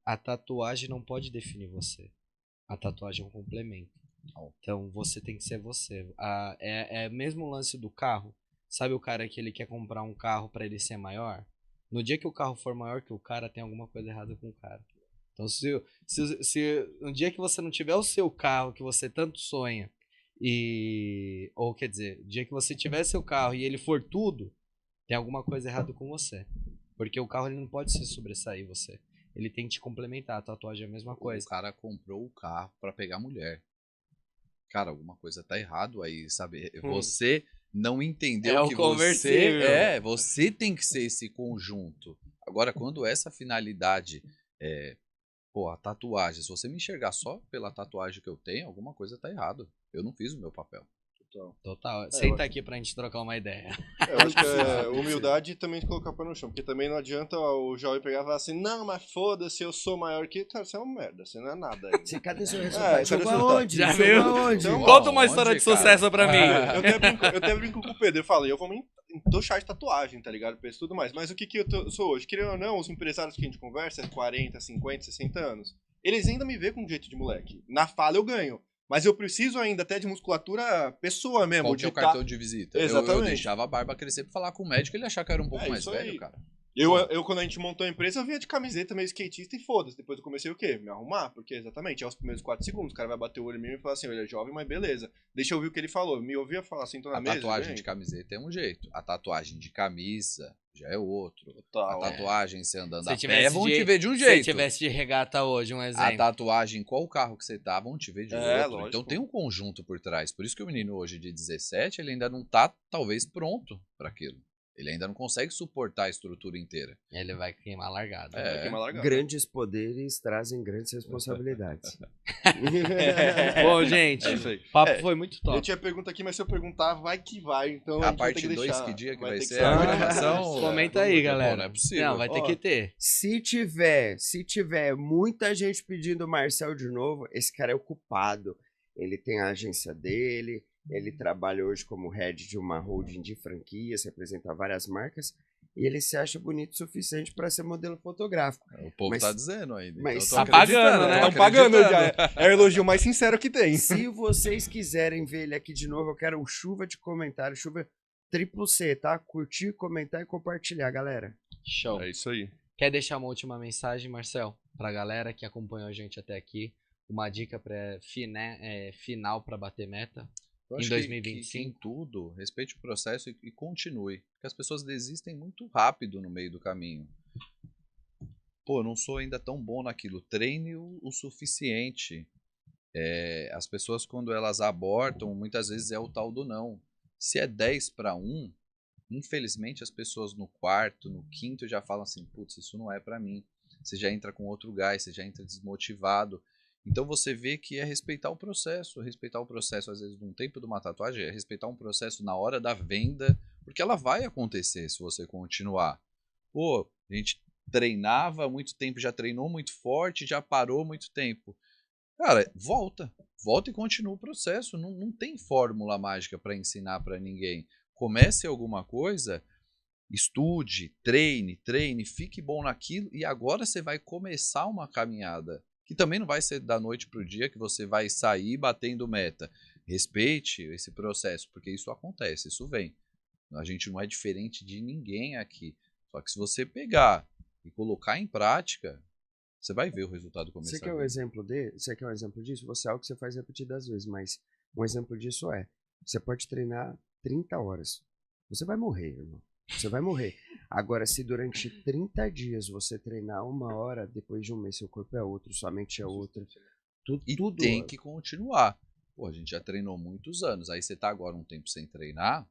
A tatuagem não pode definir você. A tatuagem é um complemento. Então você tem que ser você. É mesmo o lance do carro. Sabe o cara que ele quer comprar um carro para ele ser maior? No dia que o carro for maior que o cara, tem alguma coisa errada com o cara. Então se no dia que você não tiver o seu carro que você tanto sonha, ou quer dizer, no dia que você tiver seu carro e ele for tudo, tem alguma coisa errada com você. Porque o carro ele não pode se sobressair você. Ele tem que te complementar. A tatuagem é a mesma coisa. O cara comprou o carro para pegar mulher. Cara, alguma coisa tá errado aí, sabe? Você não entendeu que você tem que ser esse conjunto. Agora, quando essa finalidade a tatuagem, se você me enxergar só pela tatuagem que eu tenho, alguma coisa tá errado. Eu não fiz o meu papel. Total. Senta aqui pra gente trocar uma ideia. Eu acho que é humildade e também colocar o pé no chão. Porque também não adianta o jovem pegar e falar assim, não, mas foda-se, eu sou maior que... Cara, você é um merda, você não é nada ainda. Você, cadê seu resultado? cadê Jogou seu aonde? Já Jogou viu? aonde? Então, Conta uma Onde, história de cara? sucesso pra mim. Eu até brinco com o Pedro, eu falo, eu vou me entochar de tatuagem, tá ligado? Penso tudo mais. Mas o que eu sou hoje? Querendo ou não, os empresários que a gente conversa, 40, 50, 60 anos, eles ainda me veem com um jeito de moleque. Na fala eu ganho. Mas eu preciso ainda até de musculatura pessoa mesmo. Qual que é o de cartão de visita? Eu Exatamente. deixava a barba crescer pra falar com o médico, ele achar que eu era um pouco mais isso velho, aí. cara. Eu, quando a gente montou a empresa, eu vinha de camiseta, meio skatista e foda-se. Depois eu comecei o quê? Me arrumar, porque exatamente, aos primeiros 4 segundos, o cara vai bater o olho em mim e falar assim, ele é jovem, mas beleza. Deixa eu ouvir o que ele falou. Me ouvia falar assim, tô na A mesa. tatuagem vem. de camiseta é um jeito. A tatuagem de camisa já é outro. Total, A tatuagem você andando Se a pé tivesse vão de- te ver de um Se jeito. tivesse de regata hoje, um A exemplo. tatuagem, qual carro que você tá, vão te ver de outro. lógico. Então tem um conjunto por trás. Por isso que o menino hoje de 17, ele ainda não tá, talvez, pronto para aquilo. Ele ainda não consegue suportar a estrutura inteira. Ele vai queimar a largada. É. Vai queimar largada. Grandes poderes trazem grandes responsabilidades. Bom, gente, É isso aí. o papo É, foi muito Eu top. tinha pergunta aqui, mas se eu perguntar, vai que vai. Então A gente vai ter parte 2, deixar. que dia que vai ter ser ser a Ah, gravação? Comenta É, aí, pô, galera. não é possível. Não, vai ter Ó, que ter. Se tiver muita gente pedindo o Marcel de novo, esse cara é o culpado. Ele tem a agência dele, ele trabalha hoje como head de uma holding de franquias, representa várias marcas, e ele se acha bonito o suficiente para ser modelo fotográfico. O povo Mas- tá dizendo ainda. mas então eu tô tá acreditando, pagando, né? tô Estão pagando já. acreditando. É o elogio mais sincero que tem. Se vocês quiserem ver ele aqui de novo, eu quero chuva de comentários, chuva triplo C, tá? Curtir, comentar e compartilhar, galera. Show. É isso aí. Quer deixar uma última mensagem, Marcel, pra galera que acompanhou a gente até aqui? Uma dica final pra bater meta? Eu Em acho 2025? que em tudo, respeite o processo e continue. Porque as pessoas desistem muito rápido no meio do caminho. Pô, eu não sou ainda tão bom naquilo. Treine o suficiente. As pessoas, quando elas abortam, muitas vezes é o tal do não. Se é 10 para 1, infelizmente as pessoas no quarto, no quinto já falam assim, putz, isso não é para mim. Você já entra com outro gás, você já entra desmotivado. Então você vê que é respeitar o processo às vezes num tempo de uma tatuagem, é respeitar um processo na hora da venda, porque ela vai acontecer se você continuar. Pô, a gente treinava há muito tempo, já treinou muito forte, já parou muito tempo. Cara, volta e continua o processo, não tem fórmula mágica para ensinar para ninguém. Comece alguma coisa, estude, treine, fique bom naquilo e agora você vai começar uma caminhada. Que também não vai ser da noite para o dia que você vai sair batendo meta. Respeite esse processo, porque isso acontece, isso vem. A gente não é diferente de ninguém aqui. Só que se você pegar e colocar em prática, você vai ver o resultado começar. Você quer um exemplo você quer um exemplo disso? Você é algo que você faz repetidas vezes, mas um exemplo disso é, você pode treinar 30 horas. Você vai morrer, irmão. Você vai morrer. Agora, se durante 30 dias você treinar 1 hora, depois de um mês seu corpo é outro, sua mente é outra. E Tudo tem que continuar. Pô, a gente já treinou muitos anos. Aí você tá agora um tempo sem treinar,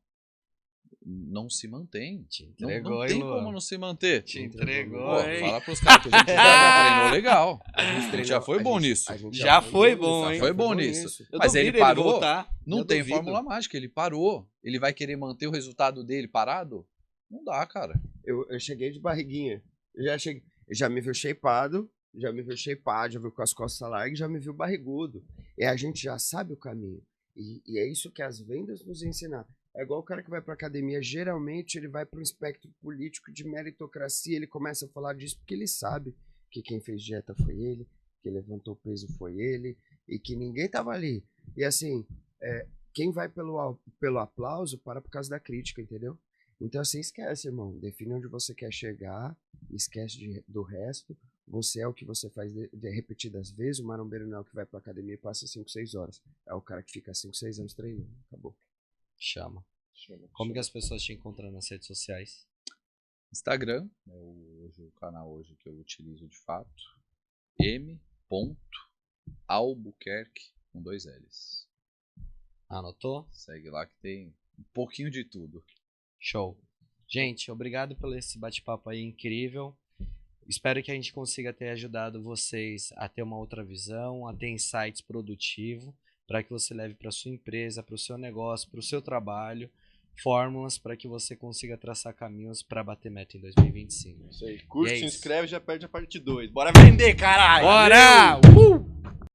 não se mantém. Te Não entregou, tem hein, Luan? como não se manter. Te entregou, Pô, hein? fala pros caras que a gente já treinou legal. A gente A gente treinou- já foi a bom gente- nisso. a gente Já foi bom, Já hein? foi bom nisso. Eu Mas ele duvido parou, voltar. não Eu tem duvido. fórmula mágica. Ele parou. Ele vai querer manter o resultado dele parado? Não dá, cara. Eu cheguei de barriguinha. Já me viu shapeado, já me viu com as costas largas, já me viu barrigudo. E a gente já sabe o caminho. E é isso que as vendas nos ensinam. É igual o cara que vai pra academia, geralmente ele vai para um espectro político de meritocracia, ele começa a falar disso porque ele sabe que quem fez dieta foi ele, que levantou peso foi ele, e que ninguém tava ali. E assim, quem vai pelo aplauso para por causa da crítica, entendeu? Então assim, esquece, irmão. Define onde você quer chegar, esquece do resto. Você é o que você faz de repetidas vezes. O marombeiro não é o que vai pra academia e passa 5, 6 horas. É o cara que fica 5, 6 anos treinando. Acabou. Chama. Como que as pessoas te encontram nas redes sociais? Instagram, é o canal hoje que eu utilizo de fato. m.albuquerque com 2 L's. Anotou? Segue lá que tem um pouquinho de tudo. Show. Gente, obrigado pelo esse bate-papo aí incrível. Espero que a gente consiga ter ajudado vocês a ter uma outra visão, a ter insights produtivos. para que você leve para sua empresa, para o seu negócio, para o seu trabalho, fórmulas para que você consiga traçar caminhos para bater meta em 2025. Isso aí. Curte, E é se isso. inscreve, já perde a parte 2. Bora vender, caralho! Bora! Valeu!